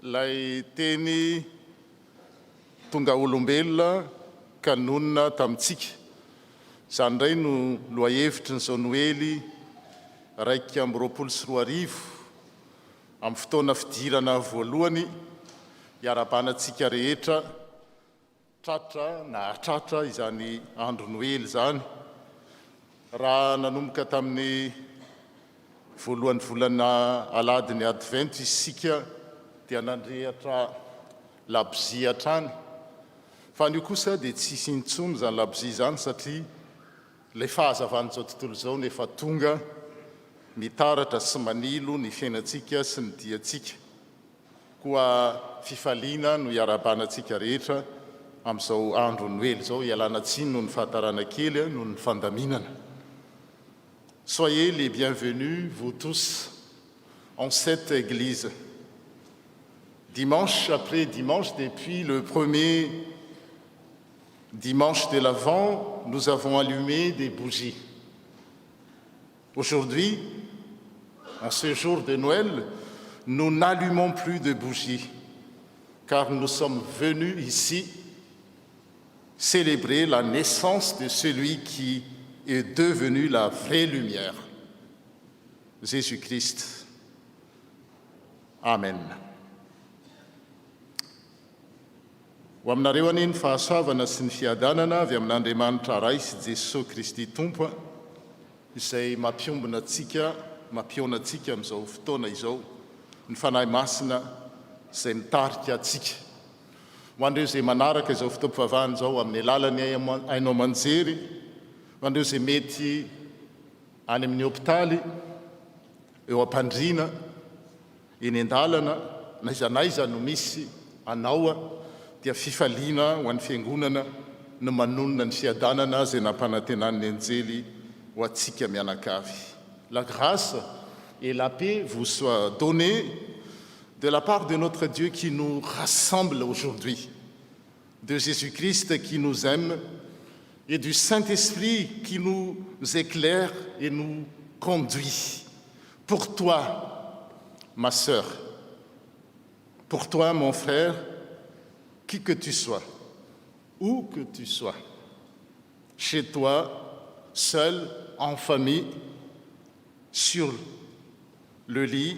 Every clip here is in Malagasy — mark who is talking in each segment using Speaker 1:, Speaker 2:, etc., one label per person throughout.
Speaker 1: lay teny tonga olombelona kanonina tamintsika. Izany indray no lohahevitry ny zao Noely 2024 amin'ny fotoana fidirana voalohany iarabanantsika rehetra tratra na tratra izany andro Noely izany. Raha nanomboka tamin'ny voalohany volana aladiny advent isika dia nandrehatra labozia hatrany. Fa anio kosa dia tsisy intsony izany labozia izany satria ilay fahazavan'izao tontolo izao nefa tonga mitaratra sy manilo ny fiainantsika sy ny diantsika. Koa fifaliana no iarabanantsika rehetra amin'izao andro Noely izao, ialana tsiny noho ny fahatarana kely noho ny fandaminana. Soyez les bienvenus, vous tous, en cette église. Dimanche après dimanche, depuis le premier dimanche de l'Avent, nous avons allumé des bougies. Aujourd'hui, en ce jour de Noël, nous n'allumons plus de bougies, car nous sommes venus ici célébrer la naissance de celui qui est devenu la vraie lumière, Jésus-Christ. Amen. Ho aminareo aneny fahasoavana sy ny fiadanana avy amin'Andriamanitra Ray sy Jesosy Kristy Tompo izay mampiona antsika amin'izao fotoana izao, ny fanahy masina izay mitarika atsika. Ho andreo izay manaraka izao fotoam-pivavahana izao amin'ny alalany hainao manjery, ho andreo izay mety any amin'ny hôpitaly, eo am-pandriana, eny an-dalana, n'aiza no misy anao dia fifaliana ho an'ny fiangonana no manonona ny fiadanana izay nampanantenan'ny anjely ho antsika mianakavy. La grâce et la paix vous soient données de la part de notre Dieu qui nous rassemble aujourd'hui, de Jésus-Christ qui nous aime et du Saint-Esprit qui nous éclaire et nous conduit. Pour toi, ma sœur, pour toi, mon frère, qui que tu sois, où que tu sois, chez toi, seul, en famille, sur le lit,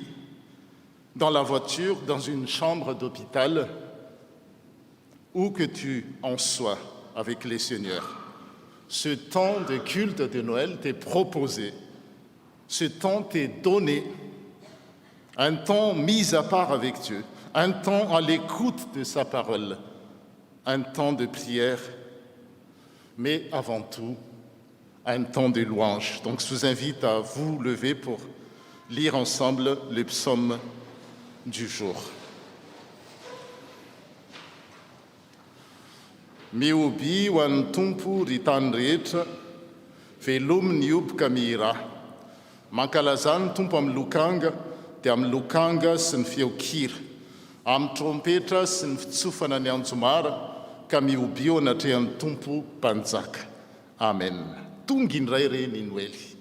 Speaker 1: dans la voiture, dans une chambre d'hôpital, où que tu en sois avec les seigneurs. Ce temps de culte de Noël t'est proposé, ce temps t'est donné, un temps mis à part avec Dieu, un temps à l'écoute de sa parole, un temps de prière, mais avant tout, un temps de louange. Donc je vous invite à vous lever pour lire ensemble le psaume du jour. Miobi ho an'ny tompo ry tany rehetra, velominy ioboka mihira. Mankalaza ny tompo amin'ny lokanga, dia amin'ny lokanga sy ny feokira, amin'ny trompetra sy ny fitsofana ny anjomara, ka miobi ao anatrehan'ny tompo mpanjaka. Amen. Tonga indray reny Noely.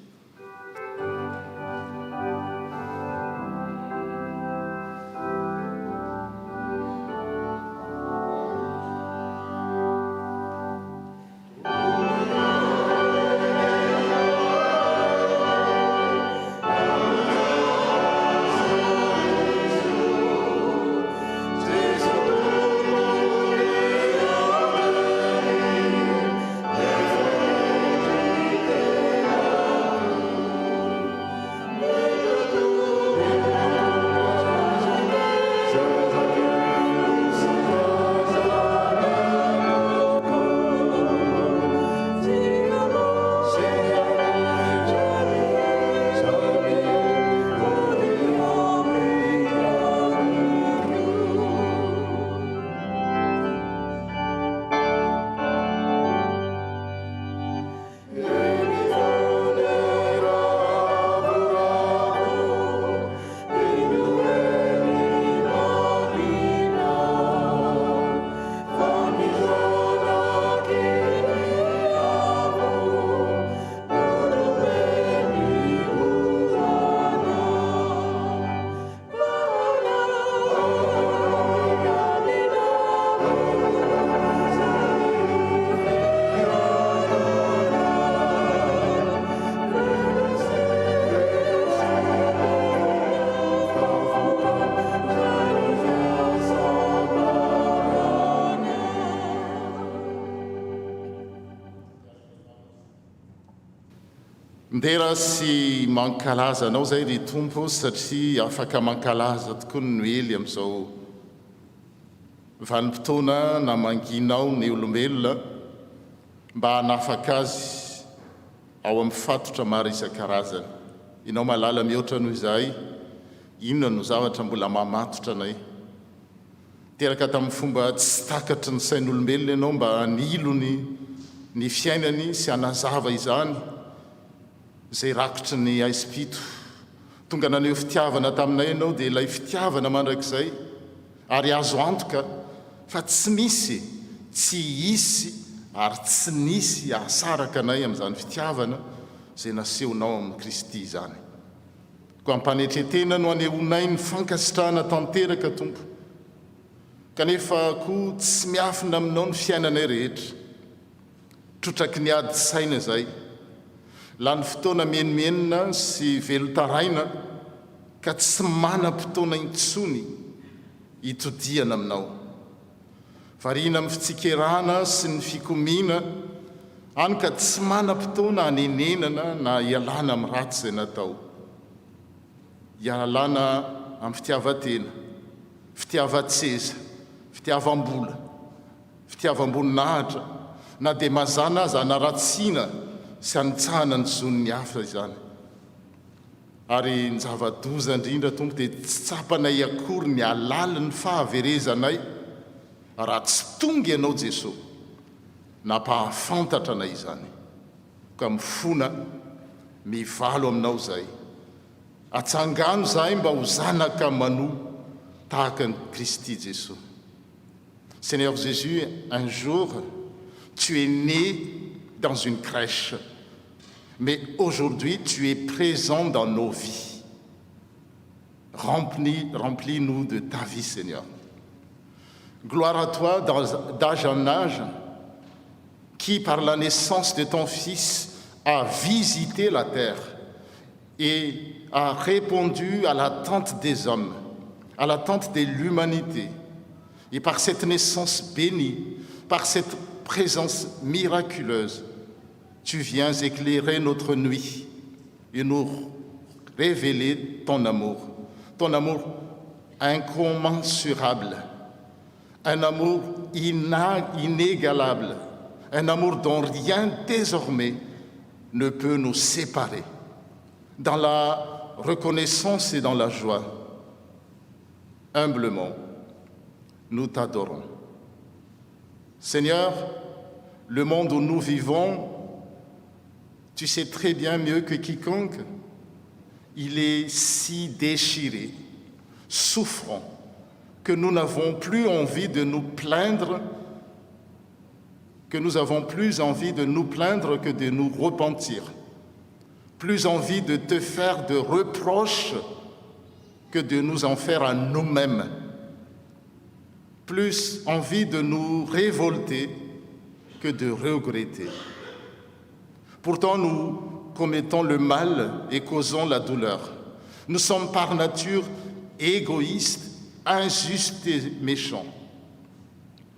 Speaker 1: ndera sy mankalaza anao zay ry tompo satria afaka mankalaza tokoa ny noely amin'izao vanim-potoana na manginao ny olombelona mba hanafaka azy ao amin'ny fatotra maro isan-karazany. Ianao malala mihoatra noho izay, inona no zavatra mbola mamatotra anay? Teraka tamin'ny fomba tsy takatry ny sain'olombelona ianao mba hanilo ny fiainany sy hanazava izany zay rakotry ny aispito. Tonga naneho fitiavana taminay ianao dia ilay fitiavana mandrakizay ary azo antoka fa tsy misy, tsy hisy ary tsy nisy asaraka anay amin'izany fitiavana zay nasehonao amin'ny Kristy izany. Koa ampanetretena no anehonay ny fankasitrahana tanteraka tompo, kanefa koa tsy miafina aminao ny fiainanay rehetra. Trotraky ny ady saina zay, lany fotoana mienomenona sy velotaraina ka tsy manam-potoana intsony hitodiana aminao. Variana amin'ny fitsikirana sy ny fikomiana any ka tsy manam-potoana hanenenana na hialana amin'ny ratsy izay natao. Hialana amin'ny fitiavatena, fitiavan-tseza, fitiavam-bola, fitiavam-boninahitra, na dia mazana azy hanaratsiana sy hanitsahana ny zon'ny hafa izany. Ary ny zava-doza indrindra tompo dia tsy tsapanay akory ny alala ny fahaverezanay raha tsy tonga ianao Jesosy nampahafantatra anay izany. Ka mifona mivalo aminao zay, atsangano zahay mba ho zanaka manoa tahaka ny Kristy Jesosy. Seigneur Jésus, un jour, tu es né dans une crèche, mais aujourd'hui, tu es présent dans nos vies. Remplis-nous de ta vie, Seigneur. Gloire à toi d'âge en âge, qui, par la naissance de ton Fils, a visité la terre et a répondu à l'attente des hommes, à l'attente de l'humanité. Et par cette naissance bénie, par cette présence miraculeuse, tu viens éclairer notre nuit et nous révéler ton amour incommensurable, un amour inégalable, un amour dont rien désormais ne peut nous séparer. Dans la reconnaissance et dans la joie, humblement, nous t'adorons. Seigneur, le monde où nous vivons, tu sais très bien mieux que quiconque, il est si déchiré, souffrant, que nous n'avons plus envie de nous plaindre, que de nous repentir, plus envie de te faire de reproches que de nous en faire à nous-mêmes, plus envie de nous révolter que de regretter. Pourtant, nous commettons le mal et causons la douleur. Nous sommes par nature égoïstes, injustes et méchants.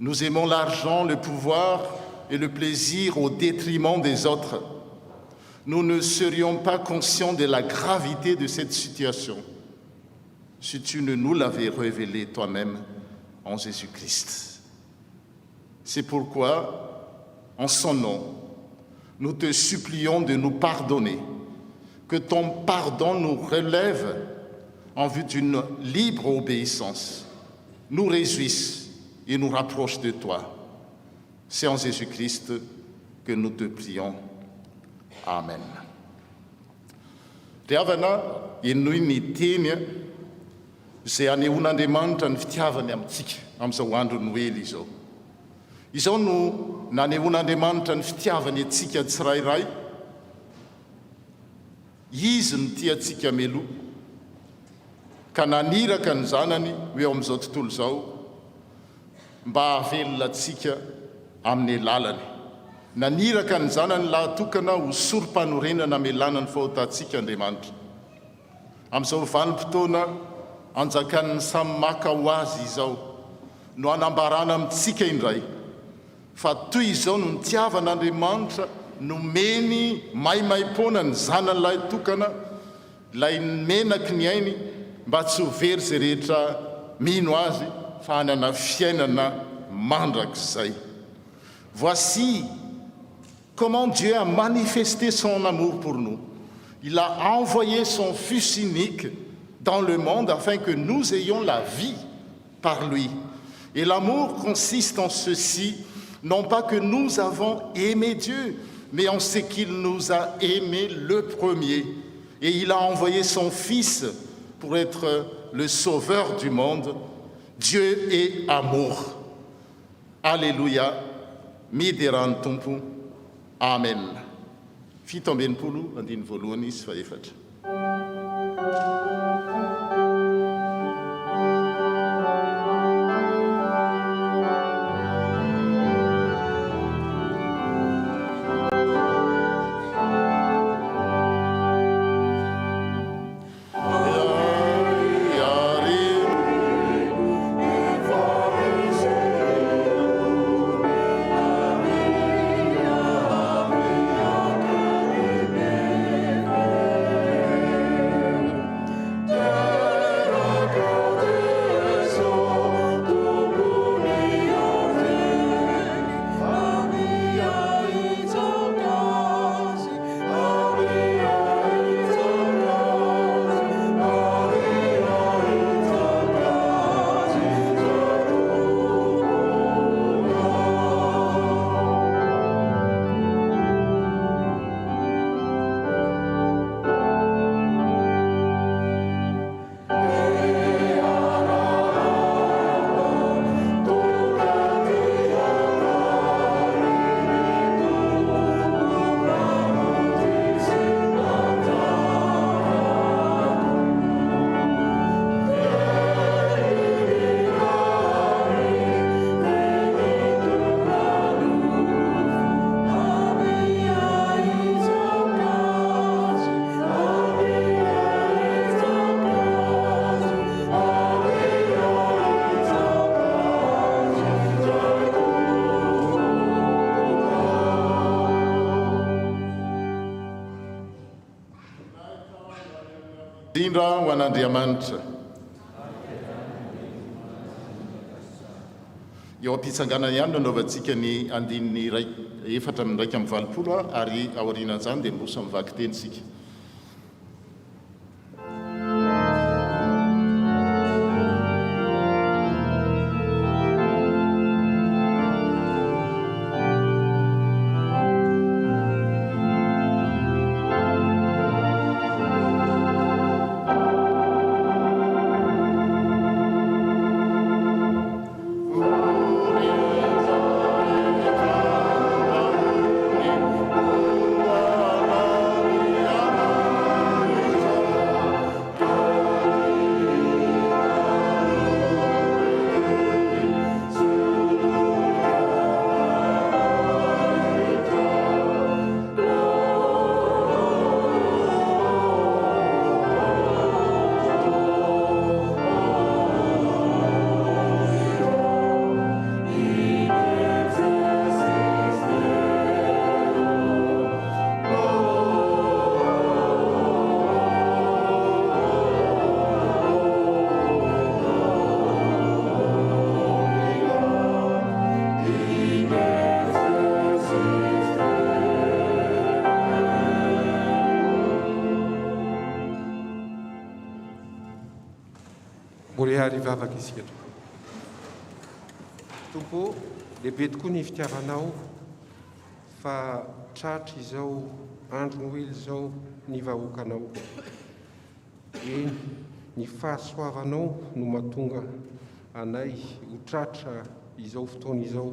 Speaker 1: Nous aimons l'argent, le pouvoir et le plaisir au détriment des autres. Nous ne serions pas conscients de la gravité de cette situation si tu ne nous l'avais révélé toi-même en Jésus-Christ. C'est pourquoi, en son nom, nous te supplions de nous pardonner, que ton pardon nous relève en vue d'une libre obéissance, nous réjouisse et nous rapproche de toi. C'est en Jésus-Christ que nous te prions. Amen. Riavana enoy ny teny zay anehoan'Andriamanitra ny fitiavany amintsika amin'izao andro noely izao. Izao no nanehoan'Andriamanitra ny fitiavany atsika tsirairay. Izy no tia atsika meloa ka naniraka ny zanany hoe eo amin'izao tontolo izao mba hahavelona atsika amin'ny lalany. Naniraka ny zanany lahatokana ho sorom-panorenana amelana ny fahotantsika Andriamanitra. Amin'izao vanim-potoana anjakan'ny samy maka ho azy izao no hanambarana amintsika indray fa toy izao no nitiavan'Andriamanitra nomeny maimaim-pona ny zanan'ilay tokana ilay menaky ny ainy mba tsy ho very zay rehetra mino azy fa hanana fiainana mandrak'izay. Voici comment Dieu a manifesté son amour pour nous. Il a envoyé son Fils unique dans le monde afin que nous ayons la vie par lui. Et l'amour consiste en ceci, non pas que nous avons aimé Dieu, mais en ce qu'il nous a aimés le premier. Et il a envoyé son Fils pour être le sauveur du monde. Dieu est amour. Alléluia. Mideran tumpu. Amen. Fitombenimpolo andiny voalohany sy faefatra. Indra ho an'Andriamanitra. Eo am-pitsanganana ihany no anaovantsika ny andininy efatra amin'ny raika amin'ny valopolo ary aorianan'izany dia mboso mivaky teny isika.
Speaker 2: Moriary vavaka isika Tompo, lehibe tokoa ny fitiavanao fa tratra izao andro noely izao ny vahoakanao. Eny, ny fahasoavanao no mahatonga anay ho tratra izao fotoana izao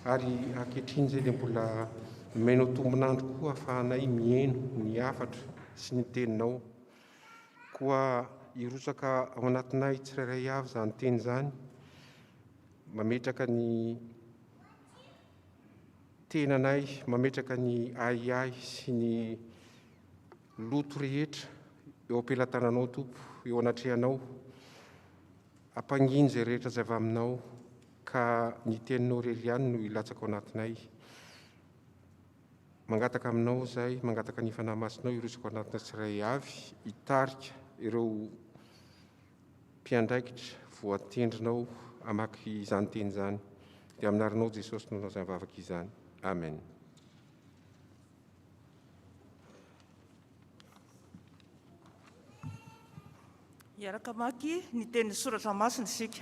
Speaker 2: ary ankehitriny izay dia mbola mainao tombonandro koa ahafahanay mihaino ny hafatra sy ny teninao. Koa irotsaka ao anatinay tsirairay avy izany teny izany, mametraka ny tenanay, mametraka ny aiay sy ny loto rehetra eo am-pelantananao Tompo, eo anatrehanao, ampanginy izay rehetra zay avy aminao ka ny teninao irery ihany no ilatsaka ao anatinay. mangataka aminao zay mangataka ny fanahy masinao irosoko anatina tsiray avy hitarika ireo mpiandraikitra voatendrinao amaky izany teny izany dia aminarinao Jesosy no zay mivavaka izany. Amen.
Speaker 3: Iaraka maky ny tenin'ny soratra masina isika.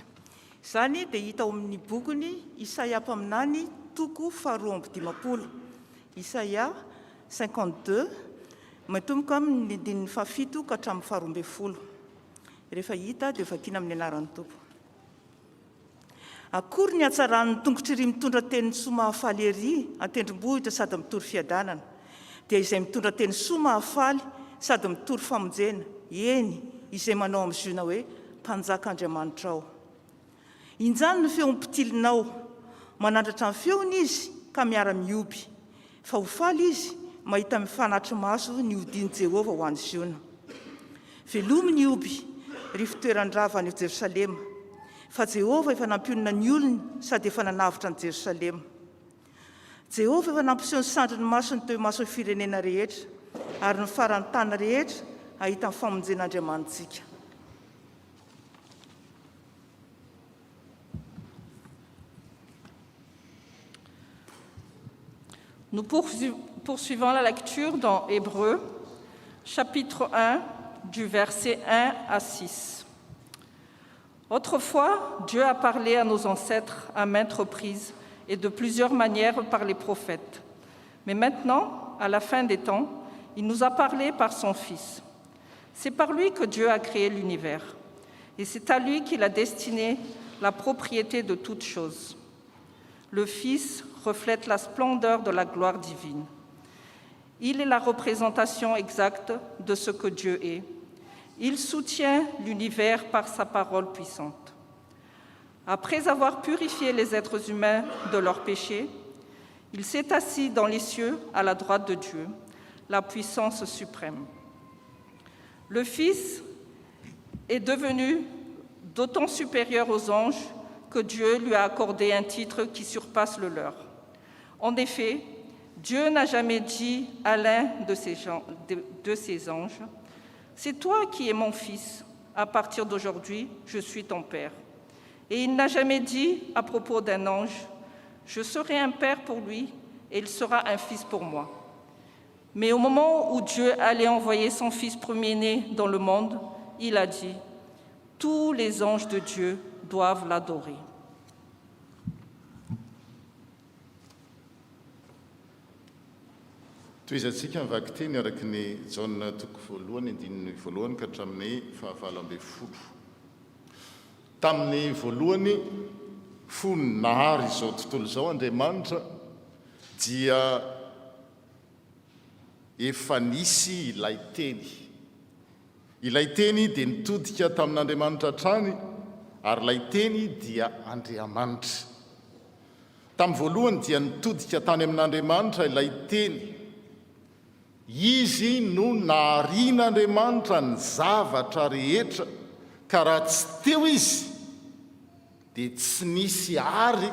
Speaker 3: Izany dia hita ao amin'ny bokiny Isaia mpaminany toko 2:20. Isaia 52 matomboka amin'ny dininy 7 ka hatramin'ny 12. Rehefa hita dia vakiana amin'ny anaran'ny Tompo. Akory ny hatsaran'ny tongotry ry mitondra tenin'ny soa mahafaly ery atendrim-bohitra sady mitory fiadanana, dia izay mitondra teny soa mahafaly sady mitory famonjena, eny izay manao amin'ny zona hoe mpanjaka Andriamanitra ao. Injany ny feom-pitilinao, manandratra ny feony izy ka miara-mioby, fa ho faly izy mahita mifanatry maso ny odian'i Jehova ho an'ny Ziona. Velomy ny oby ry fitoeran-drava any Jerosalema, fa Jehova efa nampionina ny olony sady efa nanavitra ny Jerosalema. Jehova efa nampiseho ny sandriny masony teo maso firenena rehetra, ary ny farany tany rehetra ahita ny famonjen'Andriamanitsika.
Speaker 4: Nous poursuivons la lecture dans Hébreux, chapitre 1, du verset 1 à 6. Autrefois, Dieu a parlé à nos ancêtres à maintes reprises et de plusieurs manières par les prophètes. Mais maintenant, à la fin des temps, il nous a parlé par son Fils. C'est par lui que Dieu a créé l'univers, et c'est à lui qu'il a destiné la propriété de toutes choses. Le Fils reflète la splendeur de la gloire divine. Il est la représentation exacte de ce que Dieu est. Il soutient l'univers par sa parole puissante. Après avoir purifié les êtres humains de leurs péchés, il s'est assis dans les cieux à la droite de Dieu, la puissance suprême. Le Fils est devenu d'autant supérieur aux anges que Dieu lui a accordé un titre qui surpasse le leur. En effet, Dieu n'a jamais dit à l'un de ses anges, « C'est toi qui es mon Fils, à partir d'aujourd'hui, je suis ton Père. » Et il n'a jamais dit à propos d'un ange, « Je serai un Père pour lui et il sera un Fils pour moi. » Mais au moment où Dieu allait envoyer son Fils premier-né dans le monde, il a dit, « Tous les anges de Dieu doivent l'adorer. »
Speaker 1: Toizantsika mivaky teny araky ny Jaona toko voalohany andininy voalohany ka hatramin'ny 12. Tamin'ny voalohany fony nahary izao tontolo izao Andriamanitra dia efa nisy ilay teny. Ilay teny dia nitodika tamin'Andriamanitra hatrany ary ilay teny dia Andriamanitra. Tamin'ny voalohany dia nitodika tany amin'Andriamanitra ilay teny. Izy no naharian'Andriamanitra ny zavatra rehetra, ka raha tsy teo izy dia tsy nisy ary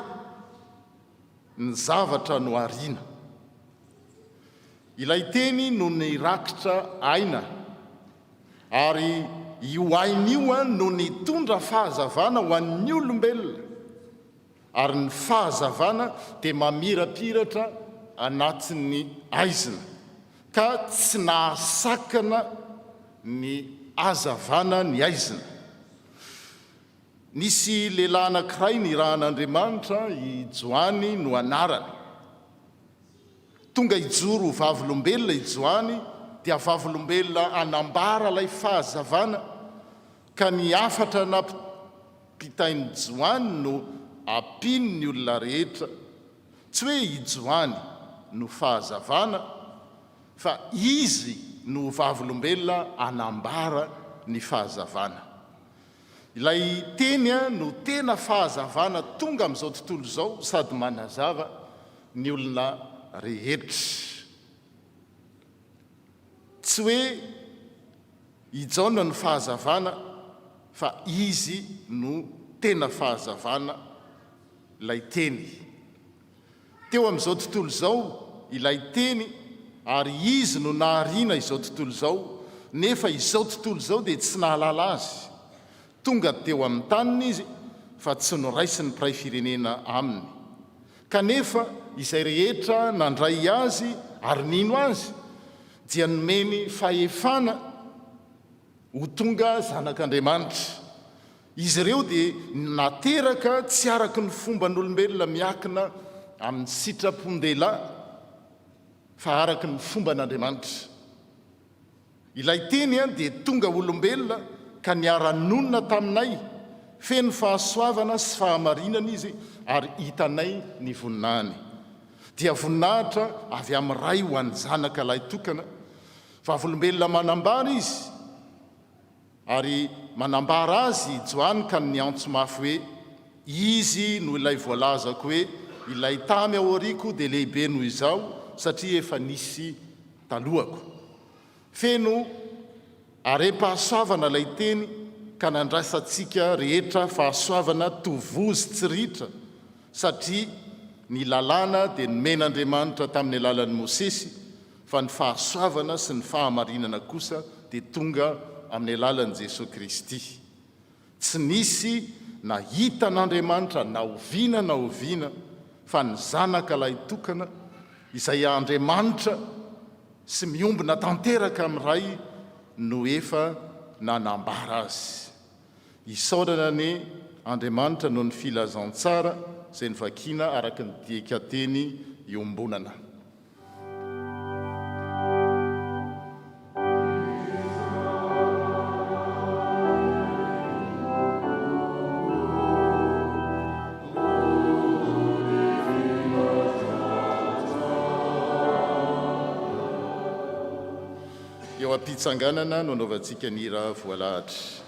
Speaker 1: ny zavatra no hariana. Ilay teny no nirakitra aina, ary io aina io no nitondra fahazavana ho an'ny olombelona, ary ny fahazavana dia mamirapiratra anatin'ny aizina, ka tsy nahasakana ny hazavana ny aizina. Nisy lehilahy anankiray nirahan'Andriamanitra, i Joany no anarany. Tonga ijoro vavolombelona i Joany, dia vavolombelona anambara ilay fahazavana, ka ny afatra nampitain'i Joany no ampiny ny olona rehetra. Tsy hoe i Joany no fahazavana, fa izy no vavolombelona anambara ny fahazavana. Ilay teny no tena fahazavana tonga amin'izao tontolo izao sady manazava ny olona rehetra. Tsy hoe i Jaona no fahazavana, fa izy no tena fahazavana ilay teny. Teo amin'izao tontolo izao ilay teny ary izy no nahariana izao tontolo izao, nefa izao tontolo izao dia tsy nahalala azy. Tonga teo amin'ny taniny izy fa tsy noraisy ny mpiray firenena aminy. Kanefa izay rehetra nandray azy ary nino azy dia nomeny fahefana ho tonga zanak'Andriamanitra. Izy ireo dia nateraka tsy araky ny fomban'olombelona miakina amin'ny sitrapon-dehilahy fa araky ny fomban'Andriamanitra. Ilay teny dia tonga olombelona ka niara-nonina taminay, feno fahasoavana sy fahamarinana izy ary hitanay ny voninahiny. Dia voninahitra avy amin'ny ray ho an'ny zanaka lay tokana, fa olombelona manambara izy ary manambara azy Joany ka ny antso mafy hoe izy no ilay voalazako hoe ilay tamy ao aoriako dia lehibe noho izao satria efa nisy talohako. Feno are-pahasoavana lay teny ka nandraisantsika rehetra fahasoavana tovozy tsy ritra, satria ny lalàna dia nomen'Andriamanitra tamin'ny alalan'i Mosesy, fa ny fahasoavana sy ny fahamarinana kosa dia tonga amin'ny alalan'i Jesosy Kristy. Tsy nisy nahita n'Andriamanitra na oviana fa ny zanaka lay tokana izay Andriamanitra sy miombona tanteraka amin'ny ray no efa nanambara azy. Isaorana ny Andriamanitra noho ny filazantsara izay nivakiana araka ny dikan-teny iombonana. Eo am-pitsanganana no anaovantsika ny hira voalahatra.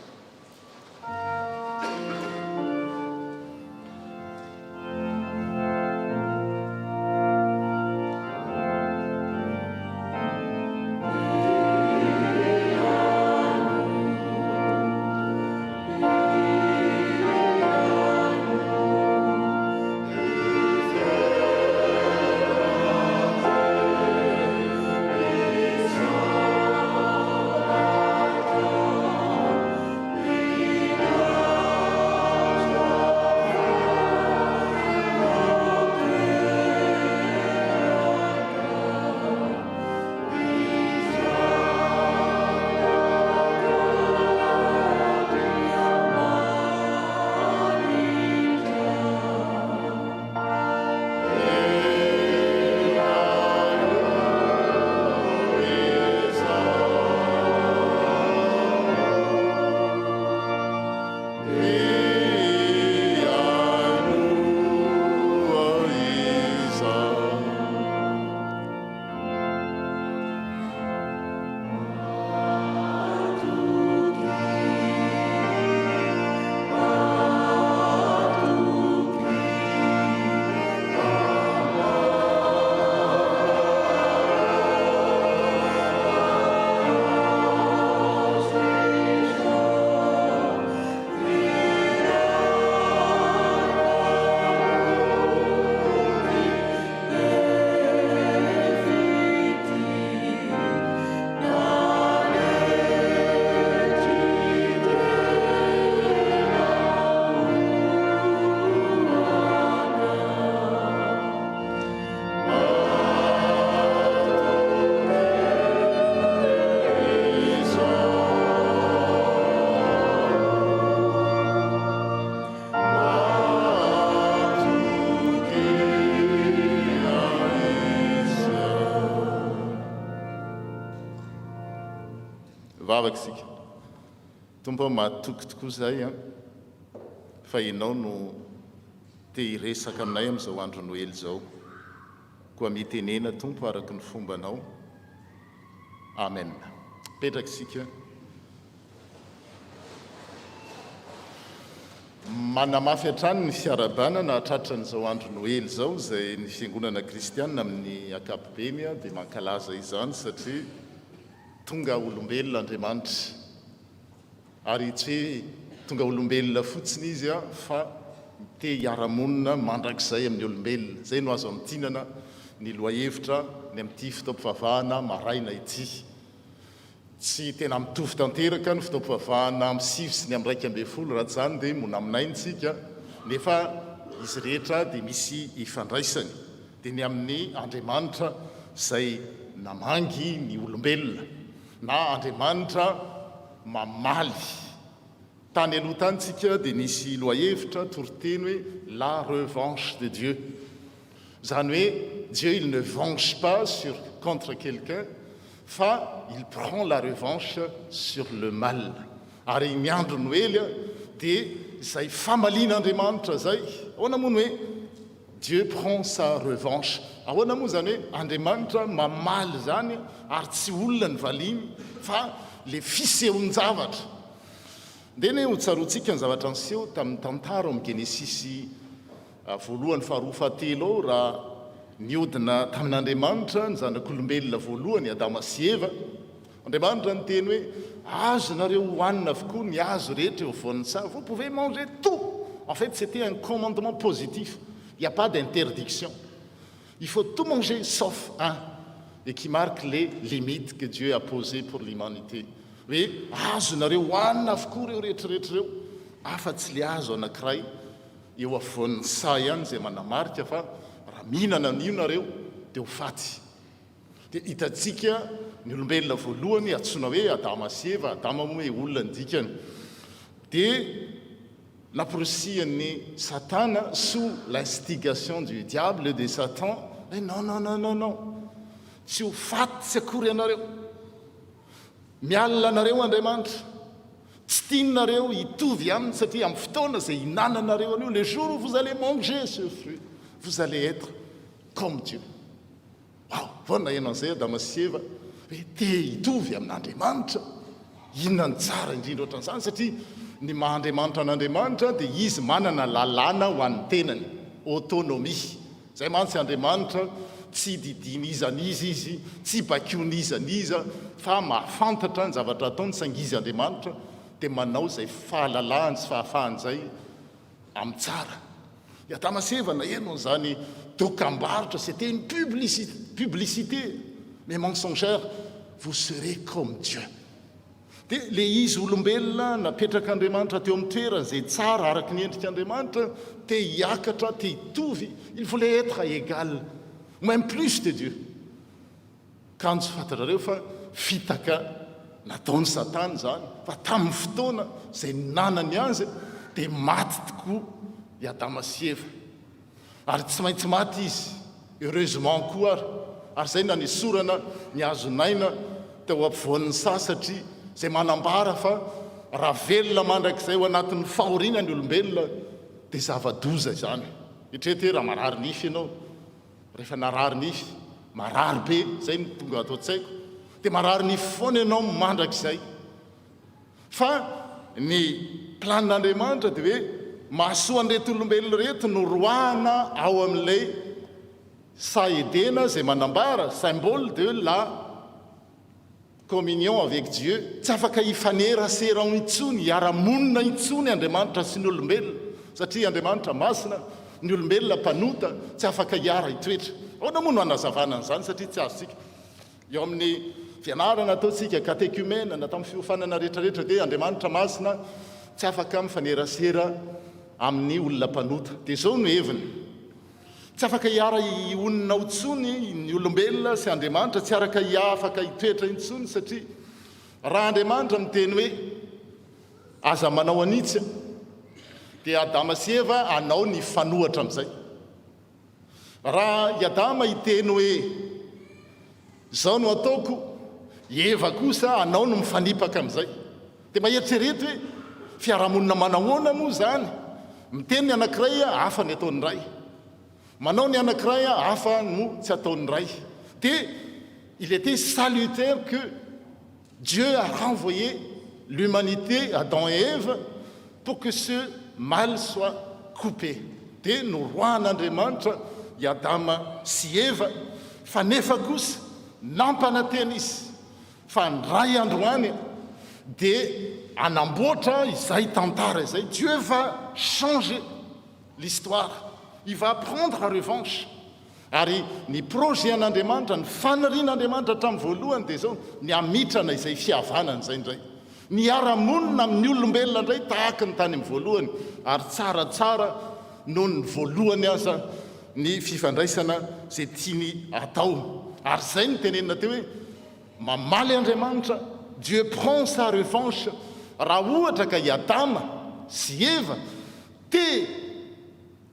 Speaker 1: Vavaka isika. Tompo mahatoky tokoa izay fa ianao no te hiresaka aminay amin'izao andro Noely izao. Koa mitenena Tompo araka ny fombanao. Amen. Petraka isika. Manamafy hatrany ny fiarabanana hatratra n'izao andro Noely izao izay ny fiangonana kristianina amin'ny ankapobeny dia mankalaza izany satria tonga olombelona Andriamanitra. Ary tsy hoe tonga olombelona fotsiny izy fa te hiara-monina mandrakizay amin'ny olombelona. Zay no azo amintinana ny loha hevitra ny amin'ity fitaom-pivavahana maraina ity. Tsy tena mitovy tanteraka ny fitaom-pivavahana amin'ny 6 sy ny amin'ny 1 raha tsy zany dia mona aminaintsika, nefa izy rehetra dia misy ifandraisany. Dia ny amin'ny Andriamanitra izay namangy ny olombelona, na Andriamanitra mamaly. Tany aloha tanytsika dia nisy lohahevitra toriteny hoe la revanche de Dieu. Zany hoe Dieu il ne venge pas contre quelqu'un, fa il prend la revanche sur le mal. Ary ny andro Noely dia izay famalian'Andriamanitra zay, ahoana moa hoe Dieu prend sa revanche. Ahoana moa zany hoe Andriamanitra mamaly zany ary tsy olona ny valiny fa le fisehon-javatra. Dia ny ho tsaroantsika ny zavatra niseho tamin'ny tantara amin'ny Genesisy 1:2-3 raha niodina tamin'Andriamanitra ny zanak'olombelona voalohany Adama sy Eva. Andriamanitra ny teny hoe azo nareo hohanina avokoa ny azo rehetra eo afovoan'ny tsara. Vous pouvez manger tout. En fait, c'était un commandement positif. Il n'y a pas d'interdiction. Il faut tout manger sauf un, et qui marque les limites que Dieu a posées pour l'humanité. Hoe azo nareo hohanina avokoa reo rehetrarehetra reo, afa-tsy le azo anankiray eo afovoan'ny sa ihany izay manamarika fa raha mihinana an'io nareo dia ho faty. Dia hitantsika ny olombelona voalohany antsoina hoe Adama sy Eva, Adama moa hoe olona ny dikany, dia naporosian'ny Satana sous l'instigation du diable et de Satan. Non, tsy ho faty tsy akory ianareo, mialina anareo Andriamanitra, tsy tianareo hitovy aminy satria amin'ny fotoana izay hinananareo an'io, le jour où vous allez manger ce fruit, vous allez être comme Dieu. Vaona ianao an'izay Adama sy Eva hoe te hitovy amin'Andriamanitra, inona ny tsara indrindra ohatran'izany, satria ny maha-Andriamanitra an'Andriamanitra dia izy manana lalàna ho an'ny tenany, autonomie. Zay mantsy Andriamanitra tsy didinizaniza izy, tsy bakionizaniza, fa mahafantatra ny zavatra ataony saingy izy Andriamanitra dia manao izay fahalalahany sy fahafahany izay amin'ny tsara. I Adama sy Eva nahenao zany dokam-barotra, c'était une publicité, mais mensongère, vous serez comme Dieu. Dia le izy olombelona napetrak'Andriamanitra teo amin'ny toerana izay tsara araky ny endrik'Andriamanitra, te hiakatra, te hitovy, il voulait être égal, même plus de Dieu. Kanjo fantarareo fa fitaka nataony Satana zany, fa tamin'ny fotoana izay nanany azy dia maty tokoa i Adama sy Eva. Ary tsy maintsy maty izy, heureusement koa ary izay na nisorana ny azonaina teo ampovoan'ny satria izay manambara fa raha velona mandrakizay ho anatin'ny fahoriana ny olombelona dia zava-doza izany. Etrety hoe raha marary nify ianao, rehefa narary nify marary be, izay ny tonga ato an-tsaiko, dia marary nify foana ianao mandrakizay. Fa ny planin'Andriamanitra dia hoe mahasoa an'ireto olombelona reto no roahana ao amin'ilay saedena izay manambara symbole de la communion avec Dieu. Tsy afaka hifanerasera intsony, hiara-monina intsony Andriamanitra sy ny olombelona, satria Andriamanitra masina, ny olombelona mpanota, tsy afaka hiara hitoetra. Ahoana moa no hanazavana an'izany satria tsy azontsika. Eo amin'ny fianarana ataontsika katekimena na tamin'ny fiofanana rehetrarehetra dia Andriamanitra masina tsy afaka mifanerasera amin'ny olona mpanota. Dia izao no heviny. Tsy afaka hiara honina intsony ny olombelona sy Andriamanitra, tsy araka afaka hitoetra intsony satria raha Andriamanitra miteny hoe aza manao anitsy dia Adama sy Eva anao ny fanohatra amin'izay. Raha i Adama hiteny hoe zao no ataoko, Eva kosa anao no mifanipaka amin'izay. Dia maheritrereto hoe fiarahamonina manahoana moa zany, miteny ny anankiray hafa ny ataon'ny ray, manao ny anankiray hafa no tsy ataon'ny ray. Dia il était salutaire que Dieu a renvoyé l'humanité, Adam et Ève, pour que ce mal soit coupé. Dia norohan'Andriamanitra i Adama sy Eva, fa nefa kosa nampanantena izy fa ndray androany dia anamboatra izay tantara izay. Dieu va changer l'histoire, il va prendre la revanche. ary ny projet an'andriamanitra ny fanirian'andriamanitra hatramin'ny voalohany dia zao ny amitrana izay fihavanana izay indray ny ara-monina amin'ny olombelona indray tahaka ny tany amin'ny voalohany ary tsaratsara noho ny voalohany aza ny fifandraisana izay tiany atao ary izay ny tenenina teo hoe mamaly andriamanitra Dieu prend sa revanche raha ohatra ka i Adama sy Eva te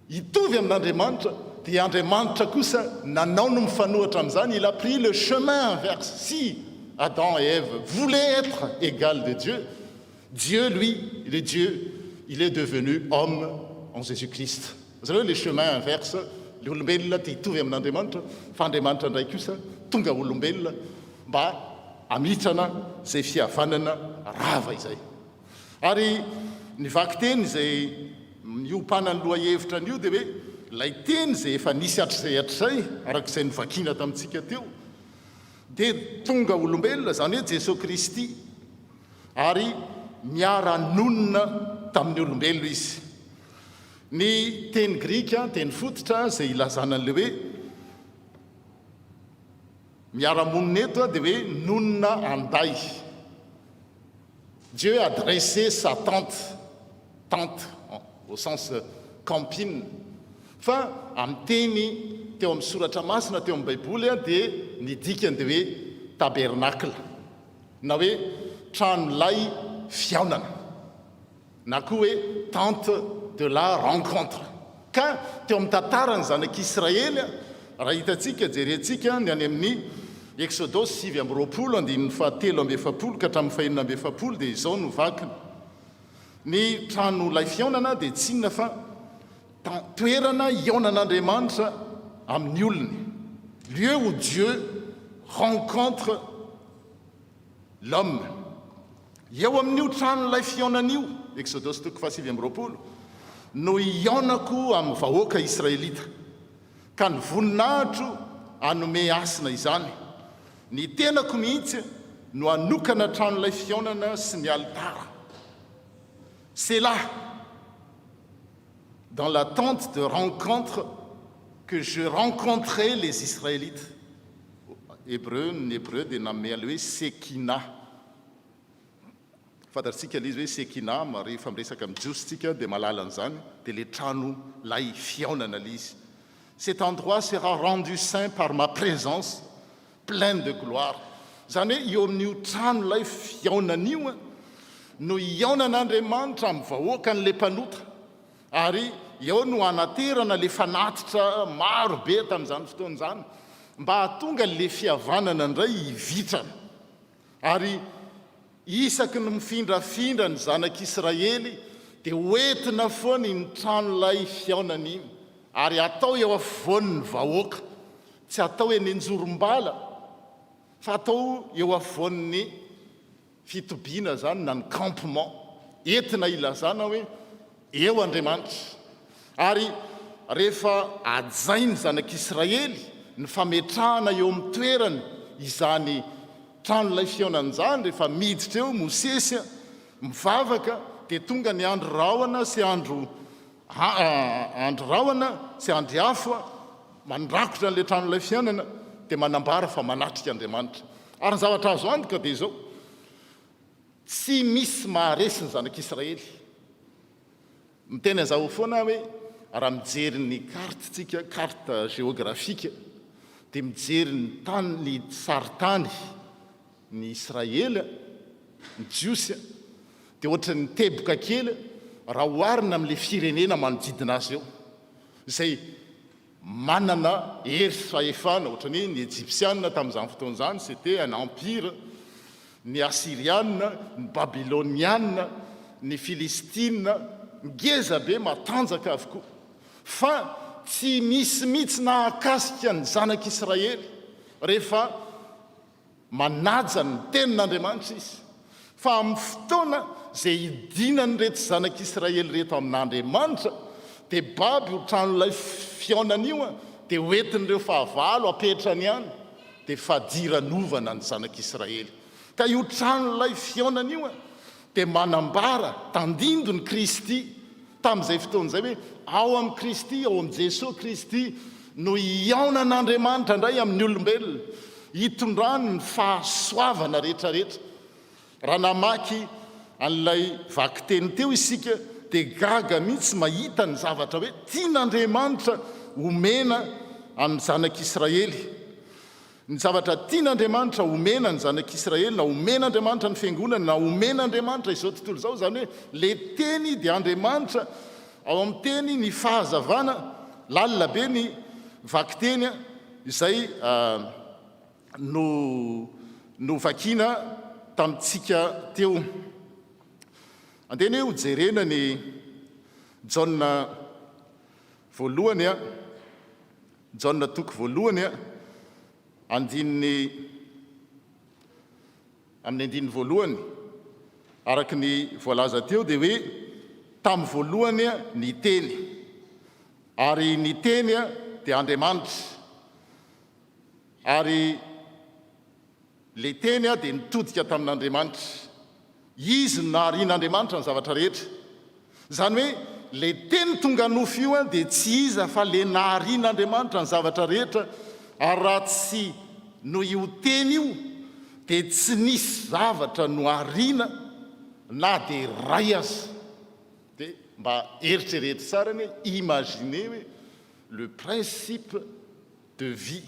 Speaker 1: hitovy amin'andriamanitra dia andriamanitra kosa nanao no mifanohatra amin'izany il a pris le chemin inverse si Adam et Ève voulaient être égal de Dieu Dieu lui il est Dieu il est devenu homme en Jésus-Christ zareo le chemin inverse le olombelona te hitovy amin'andriamanitra fa andriamanitra indray kosa tonga olombelona mba amitrana izay fihavanana rava izay ary ny vaky teny izay miompanany loha hevitra an'io dia hoe lay teny izay efa nisy hatr'izay arak'izay nyvakiana tamintsika teo dia tonga olombelona zany hoe Jesosy Kristy ary miara-nonina tamin'ny olombelona izy ny teny grika teny fototra izay ilazanan'le hoe miara-monina eto dia hoe nonina anday Dieu a dressé sa tente au sens campine fa amin'ny teny teo amin'ny soratra masina teo amin'ny baiboly dia ny dikany dia hoe tabernacle na hoe tranolay fiaonana na koa hoe tente de la rencontre ka teo amin'ny tantarany zanak'Israely raha hitantsika jerentsika ny any amin'ny Exodus 7:20 andininy fahatelo amby efapolo ka hatramin'ny fahenina amby efapolo dia izao no vakiny ny trano lay fiaonana dia tsy inona fa toerana ionan'andriamanitra amin'ny olony lieu où Dieu rencontre l'homme eo amin'io trano lay fiaonan'io Exodus 7:20 no ionako amin'ny vahoaka israelita ka ny voninahitro anome asina izany ny tenako mihitsy no anokana trano lay fiaonana sy ny altara c'est là dans la tente de rencontre que je rencontrerai les Israélites hébreu dia namey ale hoe sekina fantatsika le izy hoe sekina rehefa miresaka amin'ny jiositsika dia malala an'izany dia le trano lay fiaonana le izy cet endroit sera rendu saint par ma présence pleine de gloire zany hoe eo amin'io trano lay fiaonan'io no ionan'andriamanitra amin'ny vahoaka n'le mpanotra ary eo no anaterana le fanatitra maro be tamin'izany fotoan'izany mba hahatonga le fihavanana indray hivitrana ary isaky ny mifindrafindra ny zanak'Israely dia hoentina foana ny trano lay fiaonana iny ary atao eo afovoan'ny vahoaka tsy atao eny anjorom-bala fa atao eo afovoan'ny fitobiana zany na ny campement entina ilazana hoe eo Andriamanitra ary rehefa ajainy zanak'Israely ny fametrahana eo amin'ny toerany izany trano lay fiaonan'izany rehefa miditra eo Mosesy mivavaka dia tonga ny andro rahona sy andro rahona sy andro afo mandrakotra n'le trano lay fiainana dia manambara fa manatrika Andriamanitra ary ny zavatra azo antoka dia izao tsy misy maharesy ny zanak'Israely miteny an'izao foana hoe raha mijery ny kartetsika carte géographique dia mijery ny tany ny saritany ny Israely ny jiosy dia ohatra ny teboka kely raha hoarina amin'le firenena manodidina azy eo izay manana hery fahefana ohatrany ny égyptianina tamin'izany fotoan'izany c'était un empire ny assirianina ny babylonianina ny filistina ngeza be matanjaka avokoa fa tsy misy mihitsy nahakasika ny zanak'Israely rehefa manaja ny tenin'Andriamanitra izy fa amin'ny fotoana izay hidinany reto zanak'Israely reto amin'Andriamanitra dia baby ho trano lay fiaonan'io dia hoentin'ireo fahavalo apetrany any dia fadiran'ovana ny zanak'Israely ka io trano lay fiaonan'io dia manambara tandindo ny Kristy tamin'izay fotoan'izay hoe ao amin'ny Kristy ao amin'ny Jesosy Kristy no iaona an'Andriamanitra indray amin'ny olombelona hitondrany ny fahasoavana rehetrarehetra. Raha namaky an'ilay vakiteny teo isika dia gaga mihitsy mahita ny zavatra hoe tian'Andriamanitra omena amin'ny zanak'Israely. Ny zavatra tian'Andriamanitra omena ny zanak'Israely, na omen'Andriamanitra ny fiangonana, na omen'Andriamanitra izao tontolo izao, zany hoe le teny dia Andriamanitra ao amin'ny teny ny fahazavana, lalina be ny vakiteny izay no vakiana tamintsika teo. Andeny hoe hojerena ny Jaona voalohany Jaona toko voalohany amin'ny andininy voalohany, araka ny voalaza teo dia hoe tamin'ny voalohany ny teny, ary ny teny dia Andriamanitra, ary le teny dia nitodika tamin'Andriamanitra. Izy no naharian'Andriamanitra ny zavatra rehetra. Zany hoe le teny tonga nofo io dia tsy iza fa le naharian'Andriamanitra ny zavatra rehetra, ary raha tsy no io teny io dia tsy nisy zavatra no hariana na dia ray aza. Dia mba eritreretra tsara ny imaginer hoe le principe de vie,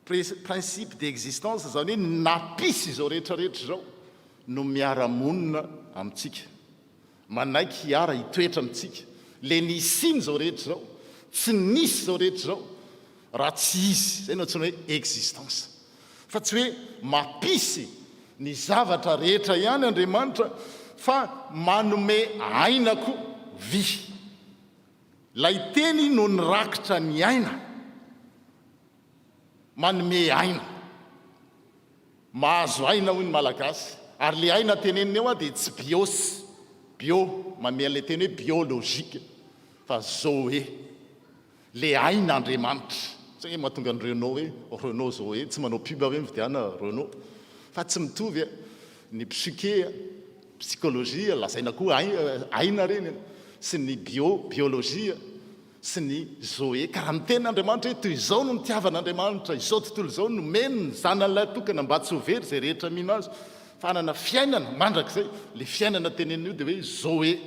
Speaker 1: principe d'existence, zany hoe napisy izao rehetrarehetra izao no miara-monina amintsika, manaiky hiara hitoetra amintsika. Le nisiny izao rehetra izao, tsy nisy izao rehetra izao raha tsy izy. Zay no antsoina hoe existence. Fa tsy hoe mapisy ny zavatra rehetra ihany Andriamanitra, fa manome aina koa vy. Lay teny no nirakitra ny aina, manome aina, mahazo aina hoy ny malagasy. Ary le aina teneniny eo dia tsy bios, bio, manome an'ilay teny hoe biolojika, fa zoé, le ain'Andriamanitra. Zay mahatonga ny Renault hoe Renault Zoé, tsy manao pub hoe mividiana Renault, fa tsy mitovy ny psyché, psychologie, lazaina koa aina reny, sy ny biolojia, sy ny zoé. Ka raha miten'Andriamanitra hoe toy izao no nitiavan'Andriamanitra izao tontolo izao no meno ny zanan'ilay tokana mba tsy ho very zay rehetra mino azy, fa hanana fiainana mandrakizay. Le fiainana tenen'io dia hoe zoé,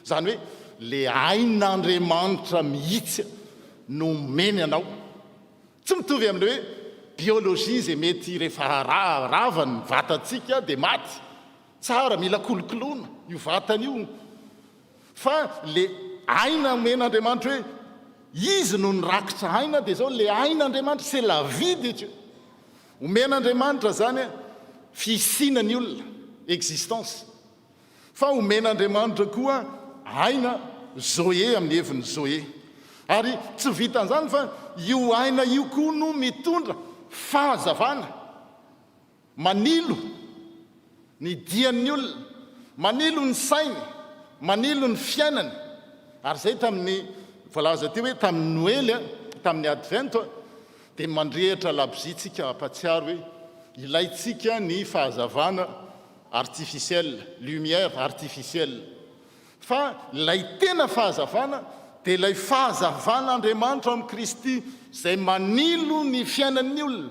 Speaker 1: zany hoe le ain'Andriamanitra mihitsy no meny anao. Tsy mitovy amin'le hoe biolojia zay mety rehefa rava ny vatantsika dia maty, tsara mila kolokoloana io vatany io. Fa le aina omen'Andriamanitra hoe izy no nirakitra aina, dia zao le ain'Andriamanitra, c'est la vie de Dieu. Omen'Andriamanitra zany fisinany olona, existence. Fa omen'Andriamanitra koa aina zoé amin'ny heviny zoé. Ary tsy vitan'izany fa io aina io koa no mitondra fahazavana, manilo ny dian'ny olona, manilo ny sainy, manilo ny fiainany. Ary zay tamin'ny voalaza teo hoe tamin'ny Noely, tamin'ny advento dia mandrehitra labozitsika ampatsiaro hoe ilaitsika ny fahazavana artificielle, lumière artificielle. Fa ilay tena fahazavana dia ilay fahazavan'Andriamanitra amin'ny Kristy izay manilo ny fiainan'ny olona,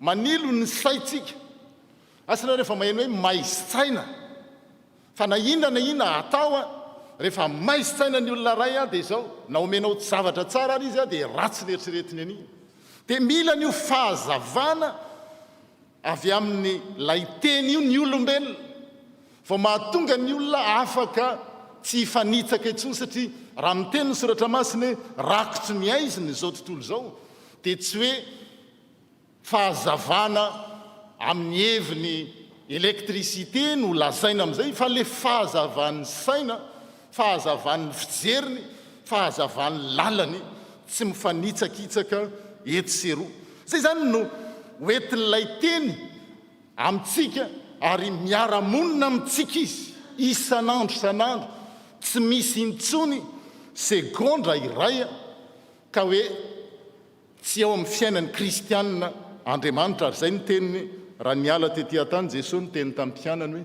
Speaker 1: manilo ny saitsika. Asina rehefa maheno hoe maizi-tsaina, fa na inona atao rehefa maizi-tsaina ny olona ray dia izao na omenao zavatra tsara ary izy dia ratsy neritreretiny an'iny. Dia mila n'io fahazavana avy amin'ny lay teny io ny olombelona, vao mahatonga ny olona afaka tsy hifanitsaka intsony. Satria raha miteny ny soratra masina hoe rakotry ny aiziny izao tontolo izao, dia tsy hoe fahazavana amin'ny heviny électricité no lazaina amin'izay, fa le fahazavan'ny saina, fahazavan'ny fijeriny, fahazavan'ny lalany, tsy mifanitsakitsaka eto sy eroa. Zay zany no hoentin'ilay teny amintsika, ary miara-monina amintsika izy isan'andro, tsy misy intsony segondra iray ka hoe tsy ao amin'ny fiainan'ny kristianina Andriamanitra. Ary zay ny teniny raha niala tetỳ tany Jesosy, ny teny tamin'ny mpianany hoe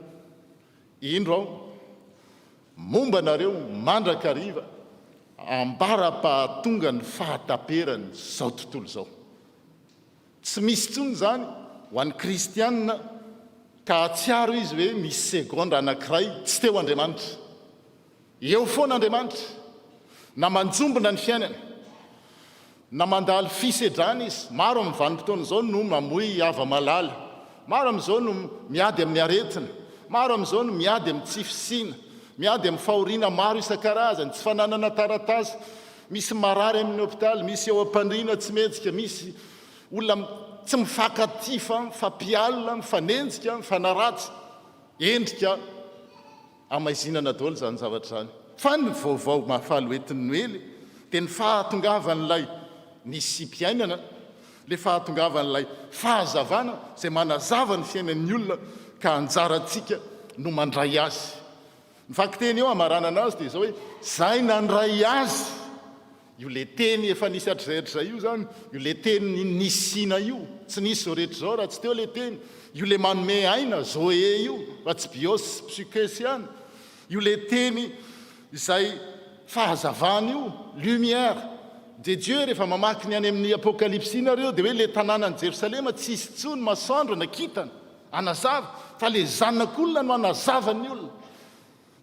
Speaker 1: indro aho momba nareo mandrakariva ambara-pahatonga ny fahataperany zao tontolo zao. Tsy misy tsony zany ho an'ny kristianina ka atsiaro izy hoe misy segonda anankiray tsy teo Andriamanitra. Eo foana Andriamanitra, na manjombona ny fiainana, na mandalo fisedrana izy. Maro amin'ny vanim-potoana zao no mamoy ava-malala, maro amin'izao no miady amin'ny aretina, maro amin'izao no miady amin'ny tsy fisina, miady amin'ny fahoriana maro isan-karazany, tsy fananana taratasy, misy marary amin'ny hôpitaly, misy eo am-pandriana tsy metsika, misy olona tsy mifankaty fa mifampialina, mifanenjika, mifanaratsy, endrika amaizinana daholo zany zavatra zany. Fa ny vaovao mahafaly hoentin'ny Noely dia ny fahatongavan'ilay nisy-piainana, le fahatongavan'ilay fahazavana izay manazava ny fiainan'ny olona ka anjarantsika no mandray azy. Ny fakiteny eo amaranana azy dia zao hoe zay nandray azy, io le teny efa nisy hatr'izay io zany, io le teny nisina io, tsy nisy zao rehetra zao raha tsy teo le teny, io le manome aina zoe io fa tsy bios psykesy ihany, io le teny izay fahazavana io, lumière de Dieu. Rehefa mamaky ny any amin'ny apokalypsy nareo dia hoe le tanànan'i Jerosalema tsy isy tsony masoandro nakitana anazava, fa le zanak'olona no anazavany olona.